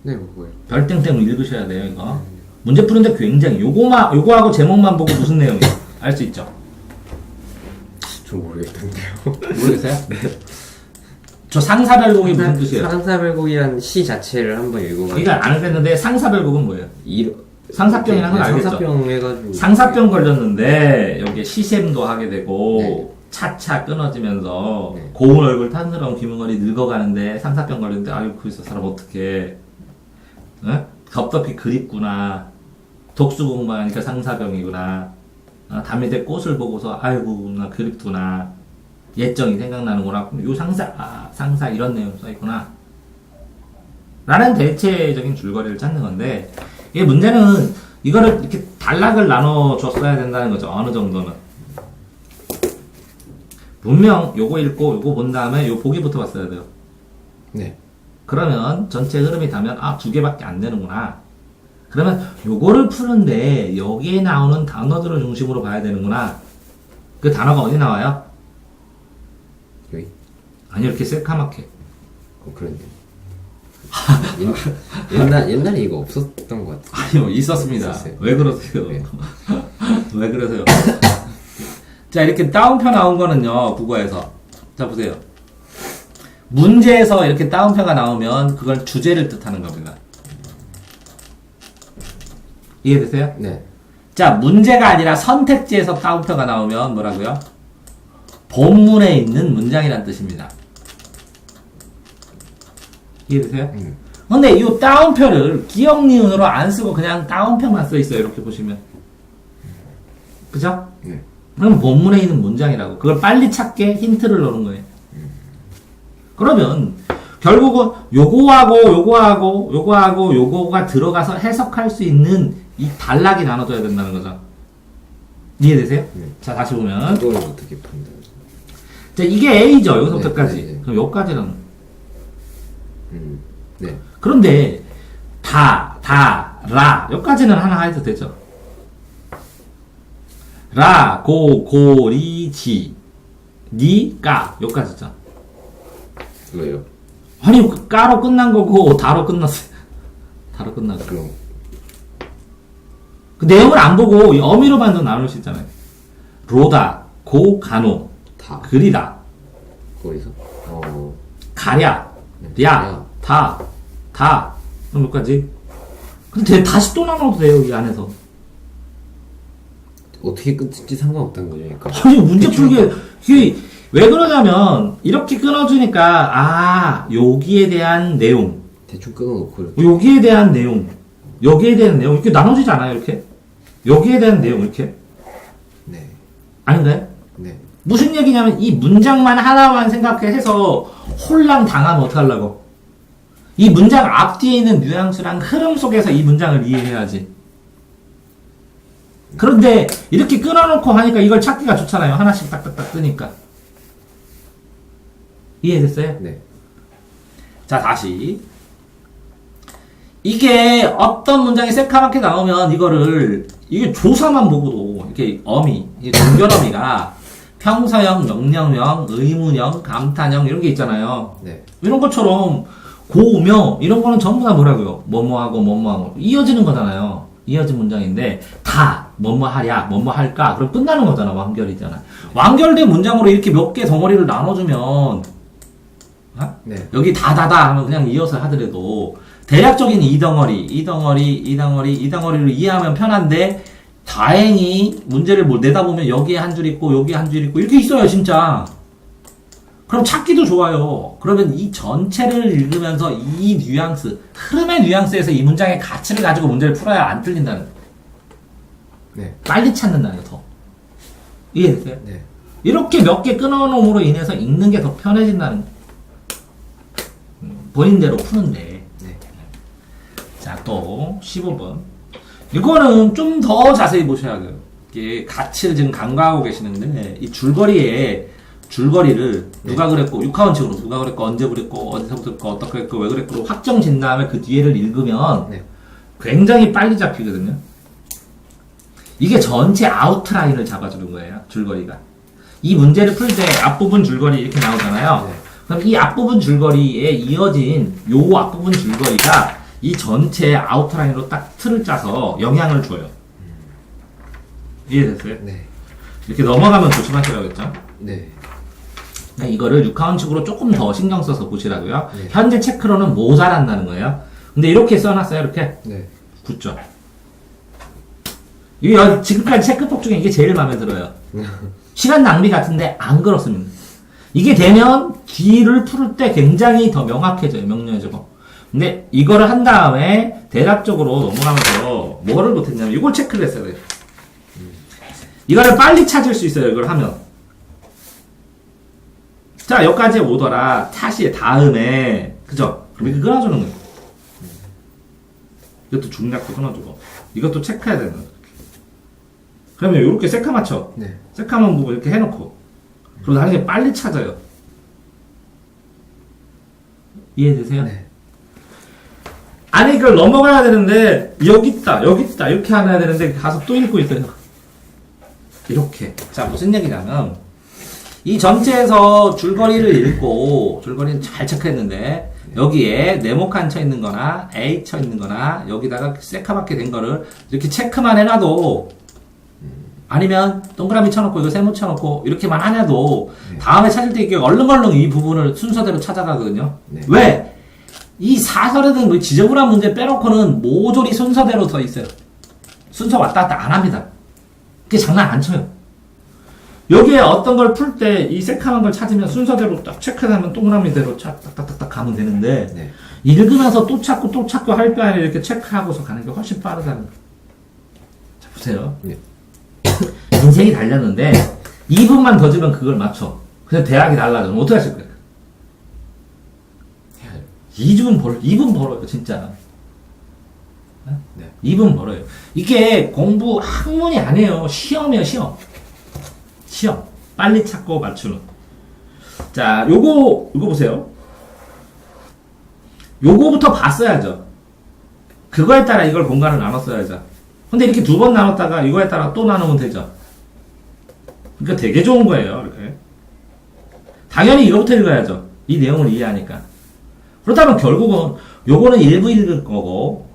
네, 그거요. 별땡땡 읽으셔야 돼요, 이거. 문제 푸는데 굉장히 요거하고 제목만 보고 무슨 내용이에요? 알 수 있죠? 전 모르겠던데요. 모르겠어요? 네. 저 상사별곡이 무슨 뜻이에요? 상사별곡이란 시 자체를 한번 읽어봐요. 이거 안 했는데 상사별곡은 뭐예요? 상사병이라는 건 알겠죠? 상사병 해가지고. 상사병 걸렸는데 여기에 시샘도 하게 되고 네. 차차 끊어지면서 네. 고운 얼굴 탄스러운 김은걸이 늙어가는데 상사병 걸렸는데 아유 거기서 사람 어떡해. 응? 덥덥이 그립구나. 독수 공부하니까 상사병이구나. 담에대 꽃을 보고서 아이고 나 그립구나. 예정이 생각나는구나. 요 상사 이런 내용 써있구나. 라는 대체적인 줄거리를 찾는 건데 이게 문제는 이거를 이렇게 단락을 나눠 줬어야 된다는 거죠. 어느 정도는. 분명 요거 읽고 요거 본 다음에 요 보기부터 봤어야 돼요. 네. 그러면 전체 흐름이 다면 두 개밖에 안 되는구나. 그러면 요거를 푸는데 여기에 나오는 단어들을 중심으로 봐야 되는구나. 그 단어가 어디 나와요? 여기? 아니 이렇게 새까맣게. 그랬네요. 옛날에 이거 없었던 것 같아요. 아니요 있었습니다. 있었어요. 왜 그러세요? 네. 왜 그러세요? 자 이렇게 따옴표 나온 거는요 국어에서 자 보세요. 문제에서 이렇게 따옴표가 나오면 그걸 주제를 뜻하는 겁니다. 이해되세요? 네. 자 문제가 아니라 선택지에서 따옴표가 나오면 뭐라고요? 본문에 있는 문장이란 뜻입니다. 이해되세요? 근데 이 따옴표를 기억 니은으로 안 쓰고 그냥 따옴표만 써 있어요. 이렇게 보시면. 그죠? 네. 그럼 본문에 있는 문장이라고. 그걸 빨리 찾게 힌트를 넣는 거예요. 그러면 결국은 요거가 들어가서 해석할 수 있는 이 단락이 나눠져야 된다는 거죠. 이해되세요? 네. 자 다시 보면 그걸 어떻게 판단? 자 이게 A죠. 여기서부터까지. 네, 네, 네. 그럼 요까지는 네. 그런데 라 여기까지는 하나 해도 되죠. 라, 고, 리, 지, 니, 까 여기까지죠. 왜요? 아니 그 까로 끝난 거고 다로 끝났어요. 다로 끝나고 그럼 그 내용을 안 보고 이 어미로만 나눌 수 있잖아요. 로다, 고, 가노, 다 그리다, 거기서 가랴, 랴, 다 그럼 여기까지. 근데 다시 또 나눠도 돼요 이 안에서. 어떻게 끊을지 상관없다는 거죠. 그러니까. 아니 문제 풀기에 이게 왜 그러냐면 이렇게 끊어주니까 여기에 대한 내용, 대충 끊어놓고 이렇게. 여기에 대한 내용, 여기에 대한 내용 이렇게 나눠지지 않아요 이렇게? 여기에 대한 내용 이렇게? 네. 아닌가요? 네. 무슨 얘기냐면 이 문장만 하나만 생각해서 혼란 당하면 어떡하려고? 이 문장 앞뒤에 있는 뉘앙스랑 흐름 속에서 이 문장을 이해해야지. 그런데 이렇게 끊어놓고 하니까 이걸 찾기가 좋잖아요. 하나씩 딱딱딱 뜨니까. 이해됐어요? 네. 자 다시 이게 어떤 문장이 새카맣게 나오면 이게 조사만 보고도 이렇게 이 동결어미가 평서형, 명령형, 의문형, 감탄형 이런 게 있잖아요. 네. 이런 것처럼 고명 이런 거는 전부 다 뭐라고요? 뭐뭐하고 이어지는 거잖아요. 이어진 문장인데 다 뭐뭐하랴 뭐뭐할까 그럼 끝나는 거잖아. 완결이잖아. 완결된 문장으로 이렇게 몇 개 덩어리를 나눠주면 네. 여기 다다다 하면 그냥 이어서 하더라도 대략적인 이 덩어리를 이해하면 편한데 다행히 문제를 내다보면 여기에 한 줄 있고 여기에 한 줄 있고 이렇게 있어요 진짜. 그럼 찾기도 좋아요. 그러면 이 전체를 읽으면서 이 뉘앙스, 흐름의 뉘앙스에서 이 문장의 가치를 가지고 문제를 풀어야 안 틀린다는 거예요. 네. 빨리 찾는다는 거 더. 이해됐어요? 네. 이렇게 몇 개 끊어놓음으로 인해서 읽는 게 더 편해진다는 거. 본인대로 푸는데. 네. 자, 또 15번. 이거는 좀 더 자세히 보셔야 돼요. 이게 가치를 지금 간과하고 계시는데 이 줄거리를 누가 그랬고 육하원칙으로 누가 그랬고 언제 그랬고 어디서부터 그랬고 어떻게 그랬고 왜 그랬고 확정 진 다음에 그 뒤에를 읽으면 네. 굉장히 빨리 잡히거든요. 이게 전체 아웃라인을 잡아주는 거예요. 줄거리가. 이 문제를 풀 때 앞부분 줄거리 이렇게 나오잖아요. 네. 그럼 이 앞부분 줄거리에 이어진 요 앞부분 줄거리가 이 전체 아웃라인으로 딱 틀을 짜서 영향을 줘요. 이해됐어요? 네. 이렇게 넘어가면 조심하시라고 했죠? 네. 그러니까 이거를 육하원칙으로 조금 더 신경 써서 보시라고요. 네. 현재 체크로는 모자란다는 거예요. 근데 이렇게 써놨어요. 이렇게. 네. 9점. 이게 지금까지 체크법 중에 이게 제일 마음에 들어요. 시간 낭비 같은데 안 그렇습니다. 이게 되면 뒤를 풀 때 굉장히 더 명확해져요. 명료해지고. 근데 이거를 한 다음에 대략적으로 넘어가면서 뭐를 못했냐면 이걸 체크를 했어야 돼요. 이거를 빨리 찾을 수 있어요. 이걸 하면. 자, 여기까지 오더라. 다시 다음에 그죠? 그럼 이렇게 끊어주는 거예요. 이것도 중략도 끊어주고 이것도 체크해야 되는 거예요. 그러면 이렇게 세카 맞춰. 네. 세카만 보고 이렇게 해놓고 그리고 나중에 빨리 찾아요. 이해되세요? 네. 아니 이걸 넘어가야 되는데 여기 있다 이렇게 하나 되는데 가서 또 읽고 있어요. 이렇게. 자, 무슨 얘기냐면 이 전체에서 줄거리를 읽고 줄거리는 잘 체크했는데 여기에 네모칸 쳐 있는 거나 A 쳐 있는 거나 여기다가 세카밖에 된 거를 이렇게 체크만 해놔도 아니면 동그라미 쳐놓고 이거 세모 쳐놓고 이렇게만 하냐도 다음에 찾을 때 이게 얼렁얼렁 이 부분을 순서대로 찾아가거든요. 네. 왜? 이 사설에는 뭐 지저분한 문제 빼놓고는 모조리 순서대로 써 있어요. 순서 왔다 갔다 안 합니다. 그게 장난 안 쳐요. 여기에 어떤 걸 풀 때 이 새카만 걸 찾으면 순서대로 딱 체크하면 동그라미대로 딱딱딱딱 가면 되는데 네. 읽으면서 또 찾고 할 바에 이렇게 체크하고서 가는 게 훨씬 빠르다는 거. 자, 보세요. 네. 인생이 달렸는데 2분만 더 주면 그걸 맞춰. 그래서 대학이 달라져. 어떻게 하실 거예요? 해야죠. 2분 벌어요, 진짜. 네. 2분 벌어요. 이게 공부 학문이 아니에요. 시험이에요, 시험. 시험. 빨리 찾고 맞추는. 자, 요거 보세요. 요거부터 봤어야죠. 그거에 따라 이걸 공간을 나눴어야죠. 근데 이렇게 두 번 나눴다가 이거에 따라 또 나누면 되죠. 그러니까 되게 좋은 거예요, 이렇게. 당연히 이거부터 읽어야죠. 이 내용을 이해하니까. 그렇다면 결국은 요거는 일부 읽을 거고,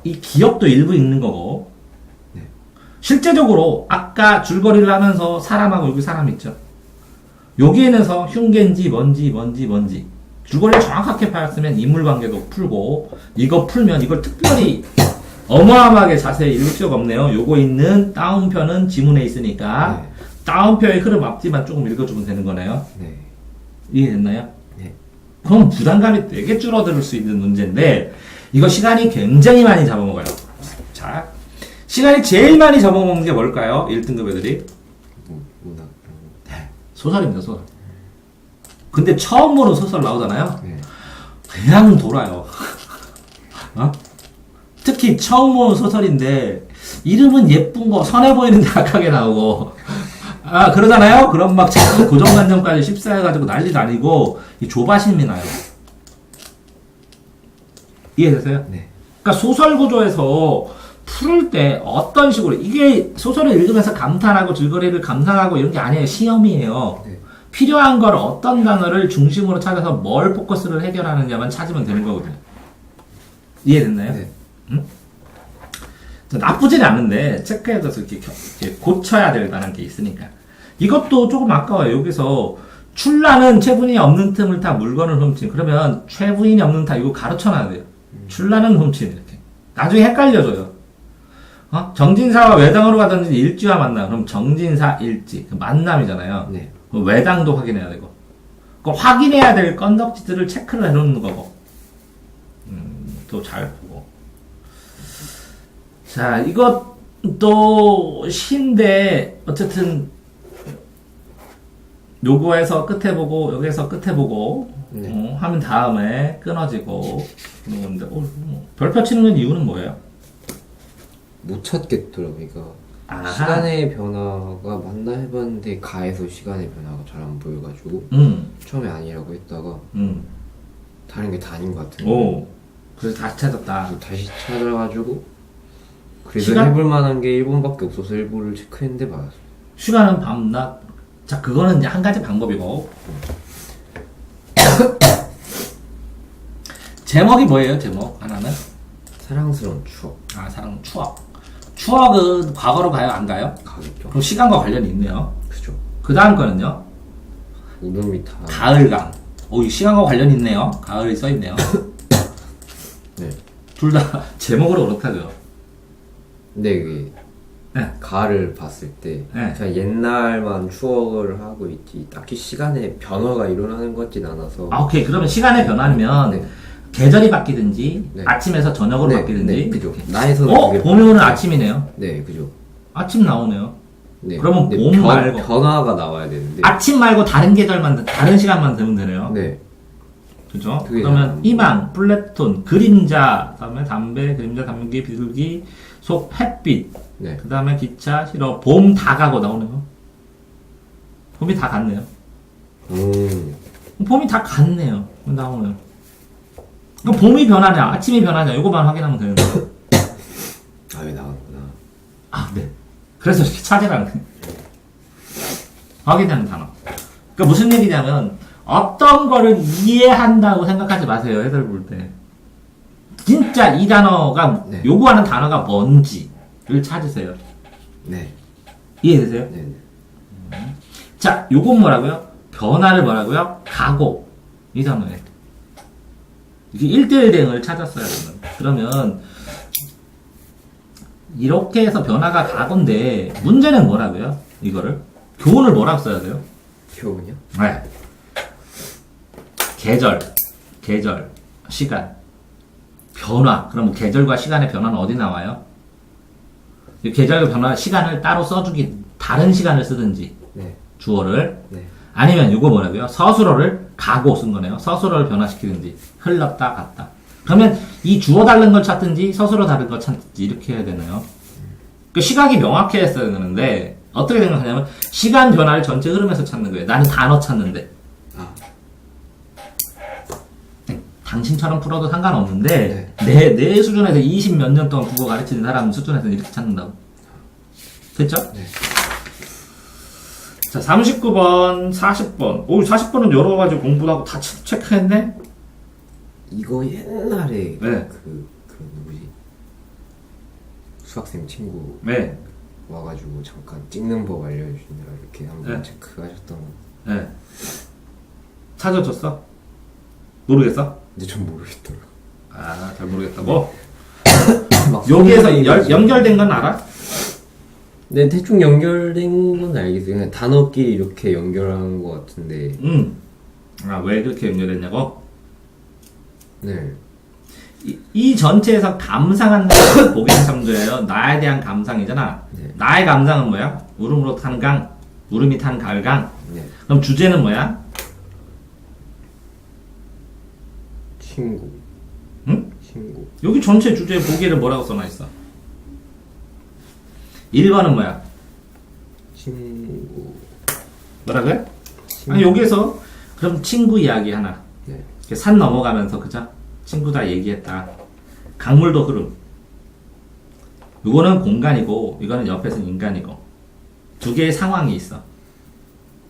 이 기억도 일부 읽는 거고, 네. 실제적으로 아까 줄거리를 하면서 사람하고 여기 사람 있죠. 여기에는서 흉계인지 뭔지 줄거리를 정확하게 파악했으면 인물관계도 풀고 이거 풀면 이걸 특별히 어마어마하게 자세히 읽을 필요가 없네요. 요거 있는 다운표는 지문에 있으니까 네. 다운표의 흐름 앞뒤만 조금 읽어주면 되는 거네요. 네. 이해됐나요? 네. 그럼 부담감이 되게 줄어들 수 있는 문제인데 이거 시간이 굉장히 많이 잡아먹어요. 자, 시간이 제일 많이 잡아먹는 게 뭘까요? 1등급 애들이 문학. 소설입니다. 소설. 근데 처음 보는 소설 나오잖아요. 네. 그냥 돌아요. 어? 특히 처음 보는 소설인데 이름은 예쁜 거 선해 보이는데 악하게 나오고 아 그러잖아요. 그럼 막 자꾸 고정관념까지 씹사해가지고 난리도 아니고 이 조바심이 나요. 이해되세요? 네. 그러니까 소설 구조에서 풀을 때 어떤 식으로 이게 소설을 읽으면서 감탄하고 줄거리를 감상하고 이런 게 아니에요. 시험이에요. 네. 필요한 걸 어떤 단어를 중심으로 찾아서 뭘 포커스를 해결하느냐만 찾으면 되는 거거든요. 이해됐나요? 네. 응? 나쁘진 않은데 체크해서 이렇게 고쳐야 될 만한 게 있으니까 이것도 조금 아까워요. 여기서 출라는 최분이 없는 틈을 타 물건을 훔친 그러면 최분이 없는 타 이거 가르쳐놔야 돼요. 출라는 훔친 이렇게 나중에 헷갈려져요. 정진사와 외당으로 가든지 일지와 만나 그럼 정진사 일지 그 만남이잖아요. 네. 외당도 확인해야 되고 그 확인해야 될 건덕지들을 체크를 해놓는 거고 또 잘 보고 자 이것도 시인데 어쨌든 요거에서 끝에 보고 여기에서 끝에 보고 네. 하면 다음에 끊어지고 그런 건데 별표 치는 이유는 뭐예요? 못 찾겠더라고. 그러니까 아하. 시간의 변화가 맞나 해봤는데 가에서 시간의 변화가 잘 안 보여가지고 처음에 아니라고 했다가 다른 게 다 아닌 것 같은데 오 그래서 다시 찾았다. 또 다시 찾아가지고 그래서 시간? 해볼 만한 게 1번밖에 없어서 1번을 체크했는데 맞았어. 시간은 밤낮. 자 그거는 이제 한 가지 방법이고 제목이 뭐예요? 제목 하나는 사랑스러운 추억 아 사랑 추억. 추억은 과거로 가요? 안 가요? 가겠죠. 그럼 시간과 관련이 있네요. 그죠. 그 다음 거는요? 이름이 다 가을강. 오, 이 시간과 관련이 있네요. 가을이 써있네요. 네. 둘 다 제목으로 그렇다고요. 근데 이게 네. 가을을 봤을 때 네. 그냥 옛날만 추억을 하고 있지 딱히 시간의 변화가 일어나는 것 같진 않아서 아, 오케이. 그러면 시간의 변화면 네. 계절이 바뀌든지 네. 아침에서 저녁으로 네, 바뀌든지. 네, 그죠. 이렇게. 나에서는 그게 봄이 오는 아침이네요. 네, 그죠. 아침 나오네요. 네. 그러면 근데 봄 말고. 변화가 나와야 되는데. 아침 말고 다른 계절만, 다른 시간만 되면 되네요. 네. 그죠? 그게 그러면 잘 희망, 플래톤, 그림자, 그 다음에 담배, 그림자, 담기, 비둘기, 속, 햇빛, 네. 그 다음에 기차, 싫어, 봄 다 가고 나오네요. 봄이 다 갔네요. 봄이 다 갔네요. 나오네요. 그럼 봄이 변하냐, 아침이 변하냐, 이거만 확인하면 되는데. 아, 왜 나왔구나. 아, 네. 그래서 이렇게 찾으라는 거예요. 확인하는 단어. 그러니까 무슨 얘기냐면, 어떤 거를 이해한다고 생각하지 마세요, 해설 볼 때. 진짜 이 단어가, 네. 요구하는 단어가 뭔지를 찾으세요. 네. 이해되세요? 네. 네. 자, 요건 뭐라고요? 변화를 뭐라고요? 가고. 이 단어에. 이게 1대1 대응을 찾았어요, 저는. 그러면, 이렇게 해서 변화가 가건데, 문제는 뭐라고요? 이거를? 교훈을 뭐라고 써야 돼요? 교훈이요? 네. 계절, 시간, 변화. 그럼 뭐 계절과 시간의 변화는 어디 나와요? 이 계절과 변화, 시간을 따로 써주기, 다른 시간을 쓰든지, 네. 주어를. 네. 아니면 이거 뭐라고요? 서술어를 가고 쓴 거네요. 서술어를 변화시키든지, 흘렀다, 갔다. 그러면 이 주어 다른 걸 찾든지, 서술어 다른 걸 찾든지, 이렇게 해야 되나요? 그 시각이 명확해야 되는데, 어떻게 생각하냐면, 시간 변화를 전체 흐름에서 찾는 거예요. 나는 단어 찾는데. 아, 당신처럼 풀어도 상관없는데, 내 수준에서 20 몇 년 동안 국어 가르치는 사람 수준에서는 이렇게 찾는다고. 됐죠? 네. 자, 39번, 40번. 오, 40번은 여러 가지 공부도 하고 다 체크했네? 이거 옛날에 네. 그 누구지? 수학생 친구 네. 와가지고 잠깐 찍는 법 알려주시느라 이렇게 한번 네. 체크하셨던 거. 네. 찾아줬어? 모르겠어? 근데 전 모르겠더라고. 아, 잘 모르겠다고? 막 여기에서 소리가 연결된 건 알아? 네, 대충 연결된 건 알겠어요. 그냥 단어끼리 이렇게 연결한 것 같은데. 아, 왜 그렇게 연결했냐고? 네. 이 전체에서 감상한다는 걸 보기 참조예요. 나에 대한 감상이잖아. 네. 나의 감상은 뭐야? 울음으로 타는 강, 울음이 탄 가을강. 네. 그럼 주제는 뭐야? 친구. 응? 친구. 여기 전체 주제 보기를 뭐라고 써놔있어? 1번은 뭐야? 친구. 뭐라고요? 친구. 아니, 여기에서 그럼 친구 이야기 하나. 네. 이렇게 산 넘어가면서 그죠? 친구다 얘기했다. 강물도 흐름. 이거는 공간이고 이거는 옆에서는 인간이고 두 개의 상황이 있어.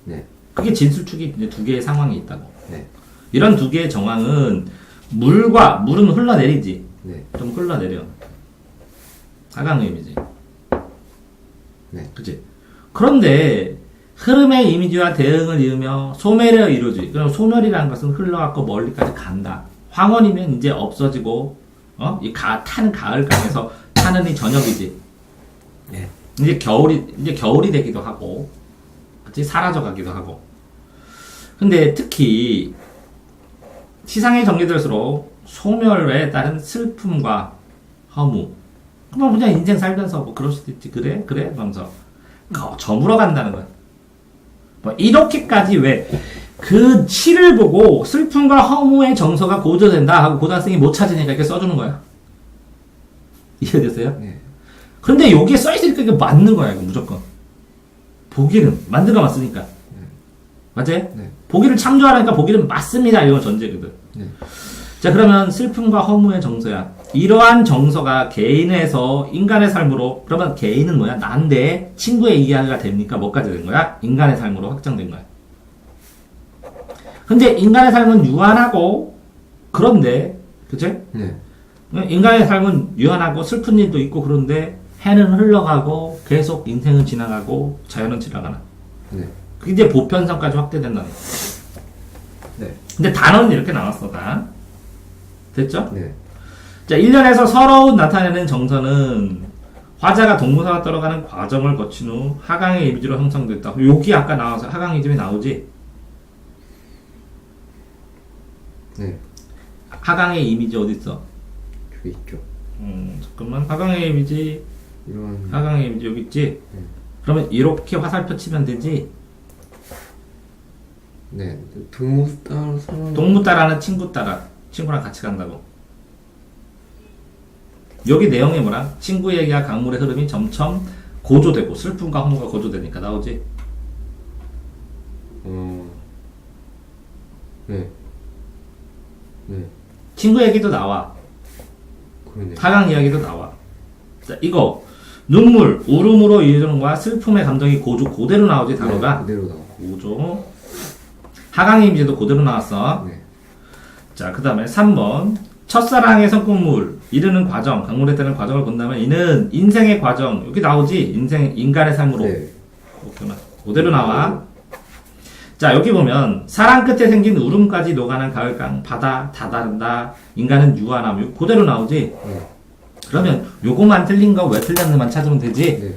네. 그게 진술축이 이제 두 개의 상황이 있다고. 네. 이런 두 개의 정황은 물은 흘러내리지. 네. 좀 흘러내려. 하강의미지. 네. 그치? 그런데 흐름의 이미지와 대응을 이으며 소멸을 이루지. 그럼 소멸이라는 것은 흘러갖고 멀리까지 간다. 황혼이면 이제 없어지고, 탄 가을강에서 타는 이 저녁이지. 네. 이제 겨울이 되기도 하고, 그치? 사라져 가기도 하고. 근데 특히, 시상이 정리될수록 소멸에 따른 슬픔과 허무. 그럼 그냥 인생 살면서 뭐 그럴 수도 있지. 그래? 그러면서 저물어 간다는 거야. 뭐 이렇게까지 왜 그 시를 보고 슬픔과 허무의 정서가 고조된다 하고 고등학생이 못 찾으니까 이렇게 써주는 거야. 이해됐어요? 네. 그런데 여기에 써있으니까 이게 맞는 거야, 이거 무조건. 보기는 만드가 맞으니까. 맞아요? 네. 보기를 참조하라니까 보기는 맞습니다. 이건 전제거든. 네. 자, 그러면 슬픔과 허무의 정서야. 이러한 정서가 개인에서 인간의 삶으로, 그러면 개인은 뭐야? 난데 친구의 이야기가 됩니까? 뭐까지 된 거야? 인간의 삶으로 확장된 거야. 근데 인간의 삶은 유한하고, 그런데, 그치? 네. 인간의 삶은 유한하고 슬픈 일도 있고 그런데 해는 흘러가고 계속 인생은 지나가고 자연은 지나가나. 네. 그게 이제 보편성까지 확대된다는 거야. 네. 근데 단어는 이렇게 나왔어, 다. 됐죠? 네. 자, 1년에서 서러운 나타내는 정서는 화자가 동무사가 떨어가는 과정을 거친 후 하강의 이미지로 형성됐다. 여기 아까 나와서 하강 이미지 나오지? 네. 하강의 이미지 어디 있어? 저기 있죠. 잠깐만. 하강의 이미지, 이런. 하강의 이미지 여기 있지? 그러면 이렇게 화살표 치면 되지? 네. 동무 따라 서로. 동무 따라는 친구 따라. 친구랑 같이 간다고. 여기 내용이 뭐라? 친구 얘기와 강물의 흐름이 점점 고조되고 슬픔과 허무가 고조되니까 나오지? 네. 네. 친구 얘기도 나와. 그러네. 하강 이야기도 나와. 자, 이거 눈물, 울음으로 이르는 거와 슬픔의 감정이 고조, 그대로 나오지 단어가? 네, 그대로 나와. 고조. 하강의 이미지도 그대로 나왔어. 네. 자, 그 다음에 3번. 첫사랑의 성공물, 이르는 과정, 강물에 따른 과정을 본다면 이는 인생의 과정, 여기 나오지? 인간의 삶으로. 네. 그대로 나와. 자, 여기 보면 사랑 끝에 생긴 울음까지 녹아난 가을강, 바다 다 다른다. 인간은 유한함, 이거 그대로 나오지? 네. 그러면 요거만 틀린 거 왜 틀렸는지만 찾으면 되지? 네.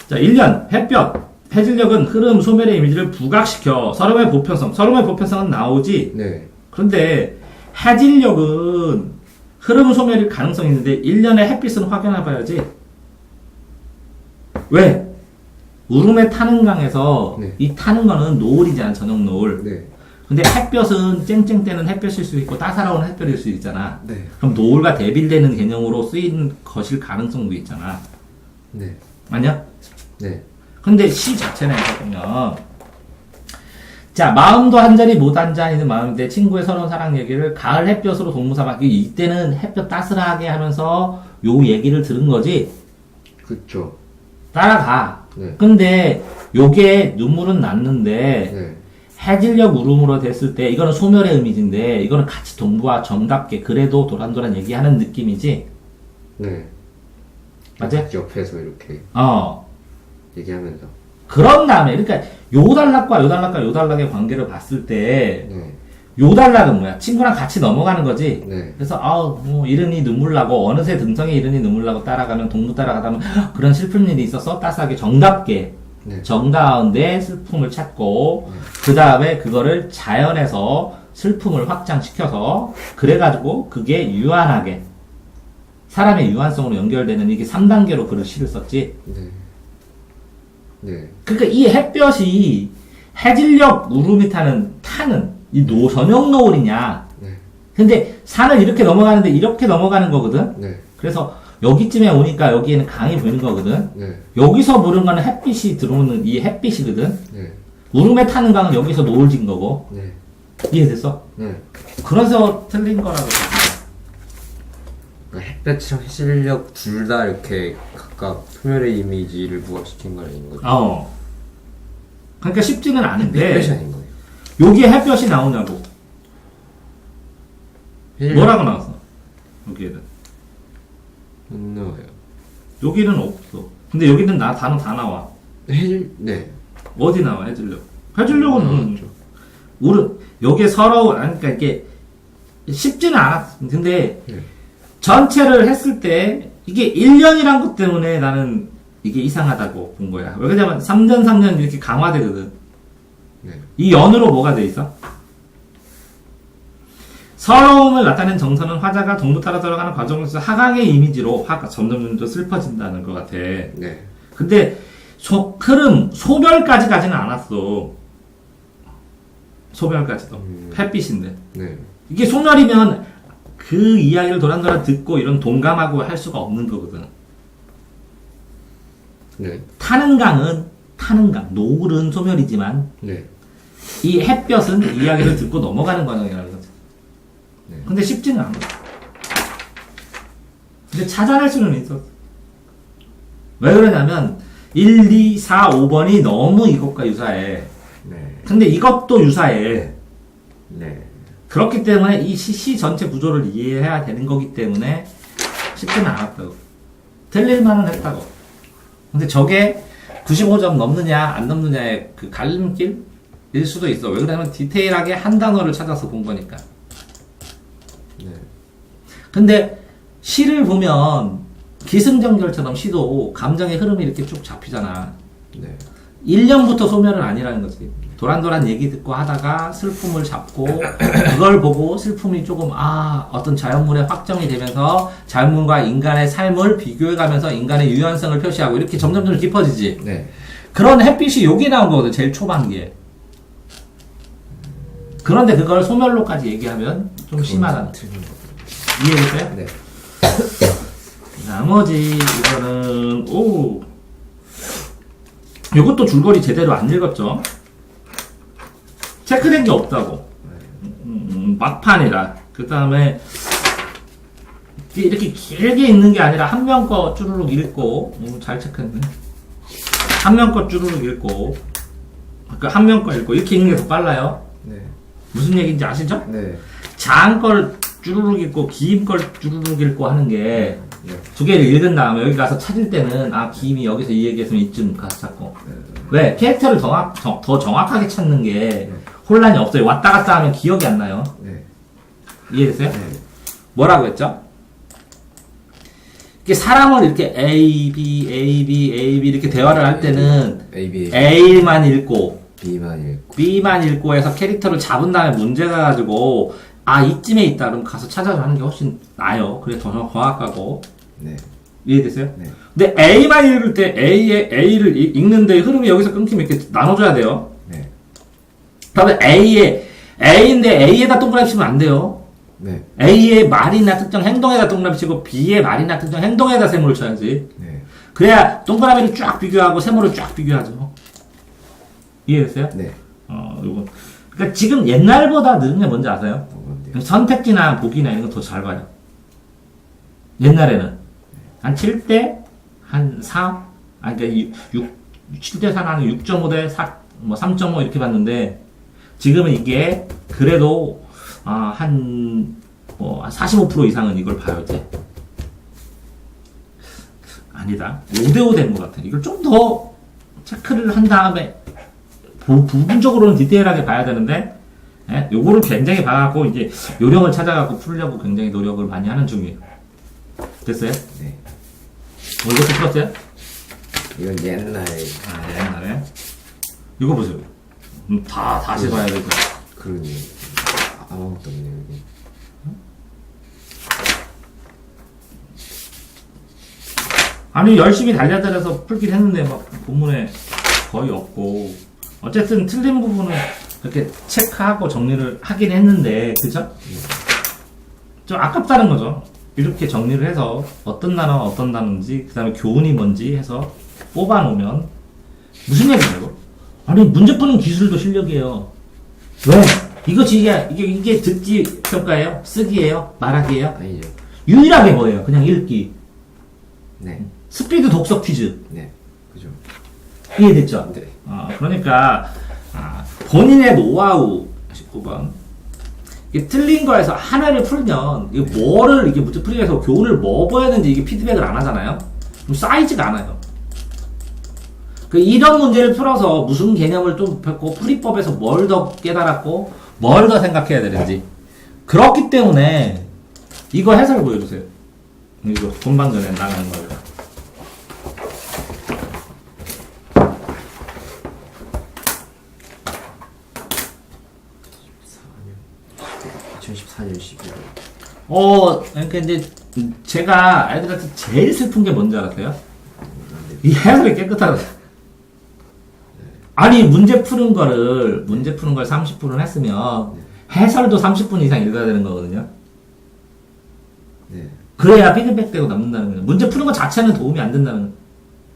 자, 1년 햇볕, 해질녘은 흐름, 소멸의 이미지를 부각시켜 서름의 보편성은 나오지? 네. 그런데 해질녘은 흐름 소멸일 가능성이 있는데 1년의 햇빛은 확인해 봐야지. 왜? 울음에 타는 강에서 네. 이 타는 거는 노을이잖아, 저녁 노을. 네. 근데 햇볕은 쨍쨍 때는 햇볕일 수 있고 따사로운 햇볕일 수 있잖아. 네. 그럼 노을과 대빌되는 개념으로 쓰이는 것일 가능성도 있잖아. 네. 아니야? 네. 근데 시 자체는 보면 자, 마음도 한 자리 못 앉아 있는 마음인데 친구의 서러운 사랑 얘기를 가을 햇볕으로 동무삼아. 이때는 햇볕 따스하게 하면서 요 얘기를 들은 거지. 그쵸. 따라가. 네. 근데 요게 눈물은 났는데 네. 해질녘 울음으로 됐을 때 이거는 소멸의 이미지인데 이거는 같이 동부와 정답게 그래도 도란도란 얘기하는 느낌이지. 네. 맞아? 옆에서 이렇게 얘기하면서. 그런 다음에 그러니까 요단락과 요단락의 관계를 봤을 때 네. 요단락은 뭐야? 친구랑 같이 넘어가는 거지. 네. 그래서 뭐 이른이 눈물 나고 어느새 등성에 이른이 눈물 나고 따라가면 동무 따라가다 보면 그런 슬픈 일이 있어서 따스하게 정답게 네. 정다운데 슬픔을 찾고 그 다음에 그거를 자연에서 슬픔을 확장시켜서 그래가지고 그게 유한하게 사람의 유한성으로 연결되는 이게 3단계로 글을 시를 썼지. 네. 네. 그러니까 이 햇볕이 해질녘 울음이 타는 이 저녁 노을이냐. 네. 근데 산을 이렇게 넘어가는데 이렇게 넘어가는 거거든. 네. 그래서 여기쯤에 오니까 여기에는 강이 보이는 거거든. 네. 여기서 보는 거는 햇빛이 들어오는 이 햇빛이거든. 네. 울음에 타는 강은 여기서 노을 진 거고. 네. 이해됐어? 네. 그래서 틀린 거라고. 햇볕이랑 해질녘 둘 다 이렇게 각각 소멸의 이미지를 부각시킨 건 아닌 거죠. 그러니까 쉽지는 않은데. 햇볕이 아닌 거예요. 여기에 햇볕이 나오냐고. 뭐라고 나왔어? 여기에는. 안 나와요. 여기는 없어. 근데 여기는 단어 다 나와. 네. 어디 나와, 해질녘? 해질녘은 나왔죠. 여기에 그러니까 이게 쉽지는 않았어. 근데 네. 전체를 했을 때 이게 1년이란 것 때문에 나는 이게 이상하다고 본 거야. 왜 그러냐면 3년 3년 이렇게 강화되거든. 네. 이 연으로 뭐가 돼 있어? 서러움을 나타낸 정서는 화자가 동무 따라 들어가는 과정에서 하강의 이미지로 점점 더 슬퍼진다는 것 같아. 네. 근데 흐름, 소멸까지 가지는 않았어. 소멸까지도. 햇빛인데. 네. 이게 소멸이면 그 이야기를 도란도란 듣고 이런 동감하고 할 수가 없는 거거든. 네. 타는 강, 노을은 소멸이지만, 네. 이 햇볕은 이야기를 듣고 넘어가는 과정이라는 거지. 네. 근데 쉽지는 않아. 근데 찾아낼 수는 있어. 왜 그러냐면, 1, 2, 4, 5번이 너무 이것과 유사해. 네. 근데 이것도 유사해. 네. 그렇기 때문에 이 시 전체 구조를 이해해야 되는 거기 때문에 쉽지는 않았다고. 틀릴만은 했다고. 근데 저게 95점 넘느냐, 안 넘느냐의 그 갈림길일 수도 있어. 왜 그러냐면 디테일하게 한 단어를 찾아서 본 거니까. 네. 근데 시를 보면 기승전결처럼 시도 감정의 흐름이 이렇게 쭉 잡히잖아. 네. 1년부터 소멸은 아니라는 거지. 도란도란 얘기 듣고 하다가 슬픔을 잡고 그걸 보고 슬픔이 조금 어떤 자연물의 확정이 되면서 자연물과 인간의 삶을 비교해가면서 인간의 유연성을 표시하고 이렇게 점점 깊어지지. 네. 그런 햇빛이 여기 나온 거거든. 제일 초반기에. 그런데 그걸 소멸로까지 얘기하면 좀 심하다는. 이해됐어요? 네. 나머지 이거는 이것도 줄거리 제대로 안 읽었죠? 체크된 게 없다고. 막판이라. 그 다음에 이렇게 길게 읽는 게 아니라 한 명 거 쭈루룩 읽고 잘 체크했네. 한 명 거 쭈루룩 읽고 그 한 명 거 읽고 이렇게 읽는 게 더 빨라요. 네. 무슨 얘기인지 아시죠? 네. 장 걸 쭈루룩 읽고 기임 걸 쭈루룩 읽고 하는 게 네. 두 개를 읽은 다음에 여기 가서 찾을 때는 기임이 여기서 이 얘기했으면 이쯤 가서 찾고. 왜? 캐릭터를 더 정확하게 찾는 게 혼란이 없어요. 왔다 갔다 하면 기억이 안 나요. 네. 이해됐어요? 네. 뭐라고 했죠? 이렇게 사람을 이렇게 A, B, A, B, A, B 이렇게 대화를 할 때는 A, B, A만 읽고 B만 읽고. B만 읽고 해서 캐릭터를 잡은 다음에 문제가 가지고 이쯤에 있다 그러면 가서 찾아서 하는 게 훨씬 나아요. 그래 더 정확하고. 네. 이해됐어요? 네. 근데 A만 읽을 때 A를 읽는데 흐름이 여기서 끊기면 이렇게 나눠줘야 돼요. 네. 그다음에 A인데 A에다 동그라미 치면 안 돼요. 네. A의 말이나 특정 행동에다 동그라미 치고 B의 말이나 특정 행동에다 세모를 쳐야지. 네. 그래야 동그라미를 쫙 비교하고 세모를 쫙 비교하죠. 이해됐어요? 네. 이거. 그러니까 지금 옛날보다 느는 게 뭔지 아세요? 뭔데요? 선택지나 보기나 이런 거 더 잘 봐요. 옛날에는 한 7대 한 4, 그러니까 7대 4는 한 6.5대 4, 뭐 3.5 이렇게 봤는데 지금은 이게 그래도 한 45% 이상은 이걸 봐요 이제. 아니다. 5대5 된 것 같아. 이걸 좀 더 체크를 한 다음에 부분적으로는 디테일하게 봐야 되는데 요거를 굉장히 봐갖고 이제 요령을 찾아갖고 풀려고 굉장히 노력을 많이 하는 중이에요. 됐어요? 네. 이것도 풀었어요? 이건 옛날에. 옛날에. 이거 보세요. 다시 봐야 되죠. 그러네. 아무것도 없네요, 여기. 아니, 열심히 달려들어서 풀긴 했는데, 막, 본문에 거의 없고. 어쨌든 틀린 부분은 이렇게 체크하고 정리를 하긴 했는데, 그죠? 좀 아깝다는 거죠. 이렇게 정리를 해서 어떤 단어가 어떤 단어인지, 그 다음에 교훈이 뭔지 해서 뽑아놓으면, 무슨 얘기냐, 이거? 아니, 문제 푸는 기술도 실력이에요. 왜? 이게 듣기 평가예요? 쓰기예요? 말하기예요? 아니죠. 유일하게 뭐예요? 그냥 읽기. 네. 스피드 독서 퀴즈. 네. 그죠. 이해됐죠? 네. 그러니까, 본인의 노하우, 19번. 이게 틀린 거에서 하나를 풀면, 이게 문제 풀기 위해서 교훈을 뭐 보여야 되는지 이게 피드백을 안 하잖아요? 그럼 쌓이지가 않아요. 이런 문제를 풀어서 무슨 개념을 좀 뵙고, 풀이법에서 뭘 더 깨달았고, 뭘 더 생각해야 되는지. 그렇기 때문에, 이거 해설 보여주세요. 이거 본방 전에 나가는 거예요. 그러니까 이제 제가 아이들한테 제일 슬픈 게 뭔지 알았어요? 이 해설이 깨끗하다. 아니, 문제 푸는 걸 30분을 했으면 해설도 30분 이상 읽어야 되는 거거든요. 네. 그래야 피드백되고 남는다는 거예요. 문제 푸는 것 자체는 도움이 안 된다는 거예요.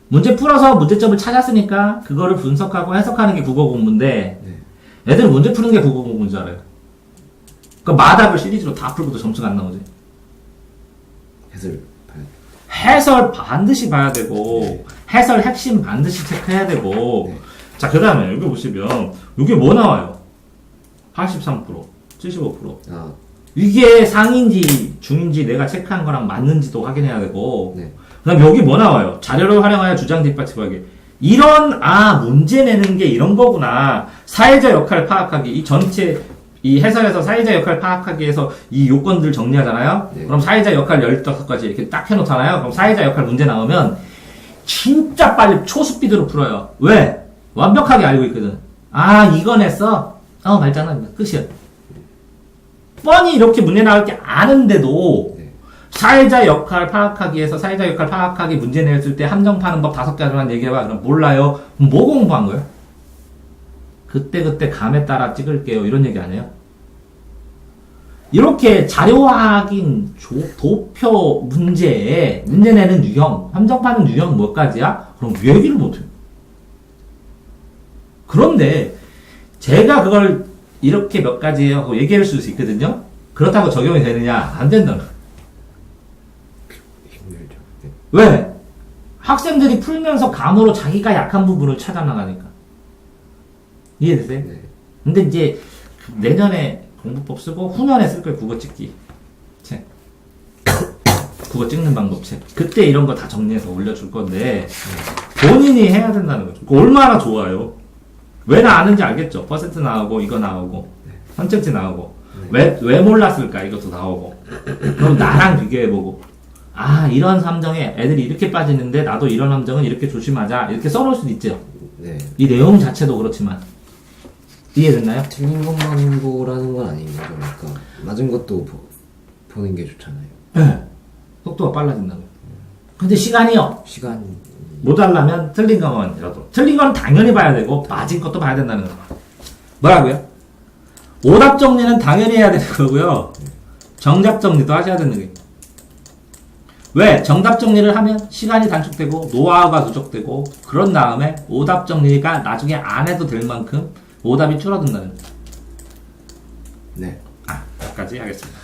문제 풀어서 문제점을 찾았으니까 그거를 분석하고 해석하는 게 국어 공부인데 네. 애들은 문제 푸는 게 국어 공부인 줄 알아요. 그러니까 마답을 시리즈로 다 풀고도 점수가 안 나오지. 해설 봐야 해설 반드시 봐야 되고 해설 핵심 반드시 체크해야 되고 네. 자, 그 다음에 여기 보시면 이게 뭐 나와요? 83%, 75%. 아, 이게 상인지 중인지 내가 체크한 거랑 맞는지도 확인해야 되고 네. 그 다음 여기 뭐 나와요? 자료를 활용하여 주장 뒷받침하기. 문제 내는 게 이런 거구나. 사회자 역할 파악하기. 이 전체, 이 해설에서 사회자 역할 파악하기 위해서 이 요건들 정리하잖아요? 네. 그럼 사회자 역할 15가지 이렇게 딱 해놓잖아요? 그럼 사회자 역할 문제 나오면 진짜 빨리 초스피드로 풀어요. 왜? 완벽하게 알고 있거든. 아, 이건 했어? 말장난 끝이야. 뻔히 이렇게 문제 나올 게 아는데도 네. 사회자 역할 파악하기 위해서 사회자 역할 파악하기 문제 냈을 때 함정 파는 법 5가지만 얘기해봐. 그럼 몰라요. 그럼 뭐 공부한 거예요? 그때 감에 따라 찍을게요. 이런 얘기 안 해요? 이렇게 자료 확인, 도표 문제에 문제 내는 유형, 함정 파는 유형 몇 가지야? 그럼 얘기를 못해요. 그런데 제가 그걸 이렇게 몇 가지 하고 얘기할 수 있거든요? 그렇다고 적용이 되느냐? 안 된다는 거예요. 힘들죠. 네. 왜? 학생들이 풀면서 감으로 자기가 약한 부분을 찾아나가니까. 이해되세요? 네. 근데 이제 내년에 공부법 쓰고 후년에 쓸 거예요. 국어 찍기 책. 국어 찍는 방법 책. 그때 이런 거 다 정리해서 올려줄 건데 본인이 해야 된다는 거죠. 그거 얼마나 좋아요. 왜 나 아는지 알겠죠? 퍼센트 나오고 이거 나오고 선택지 나오고 왜 몰랐을까 이것도 나오고 그럼 나랑 비교해보고 이런 함정에 애들이 이렇게 빠지는데 나도 이런 함정은 이렇게 조심하자 이렇게 써놓을 수도 있죠. 네. 이 내용 자체도 그렇지만 이해됐나요? 틀린 것만 보라는 건 아닌 거죠. 그러니까 맞은 것도 보는 게 좋잖아요. 네. 속도가 빨라진다고. 근데 시간이요. 시간 모자라면 틀린 것만이라도. 틀린 건 당연히 봐야 되고 맞은 것도 봐야 된다는 거. 뭐라고요? 오답 정리는 당연히 해야 되는 거고요. 정답 정리도 하셔야 되는 거예요. 왜? 정답 정리를 하면 시간이 단축되고 노하우가 누적되고 그런 다음에 오답 정리가 나중에 안 해도 될 만큼 오답이 줄어든다는 거예요. 네. 여기까지 하겠습니다.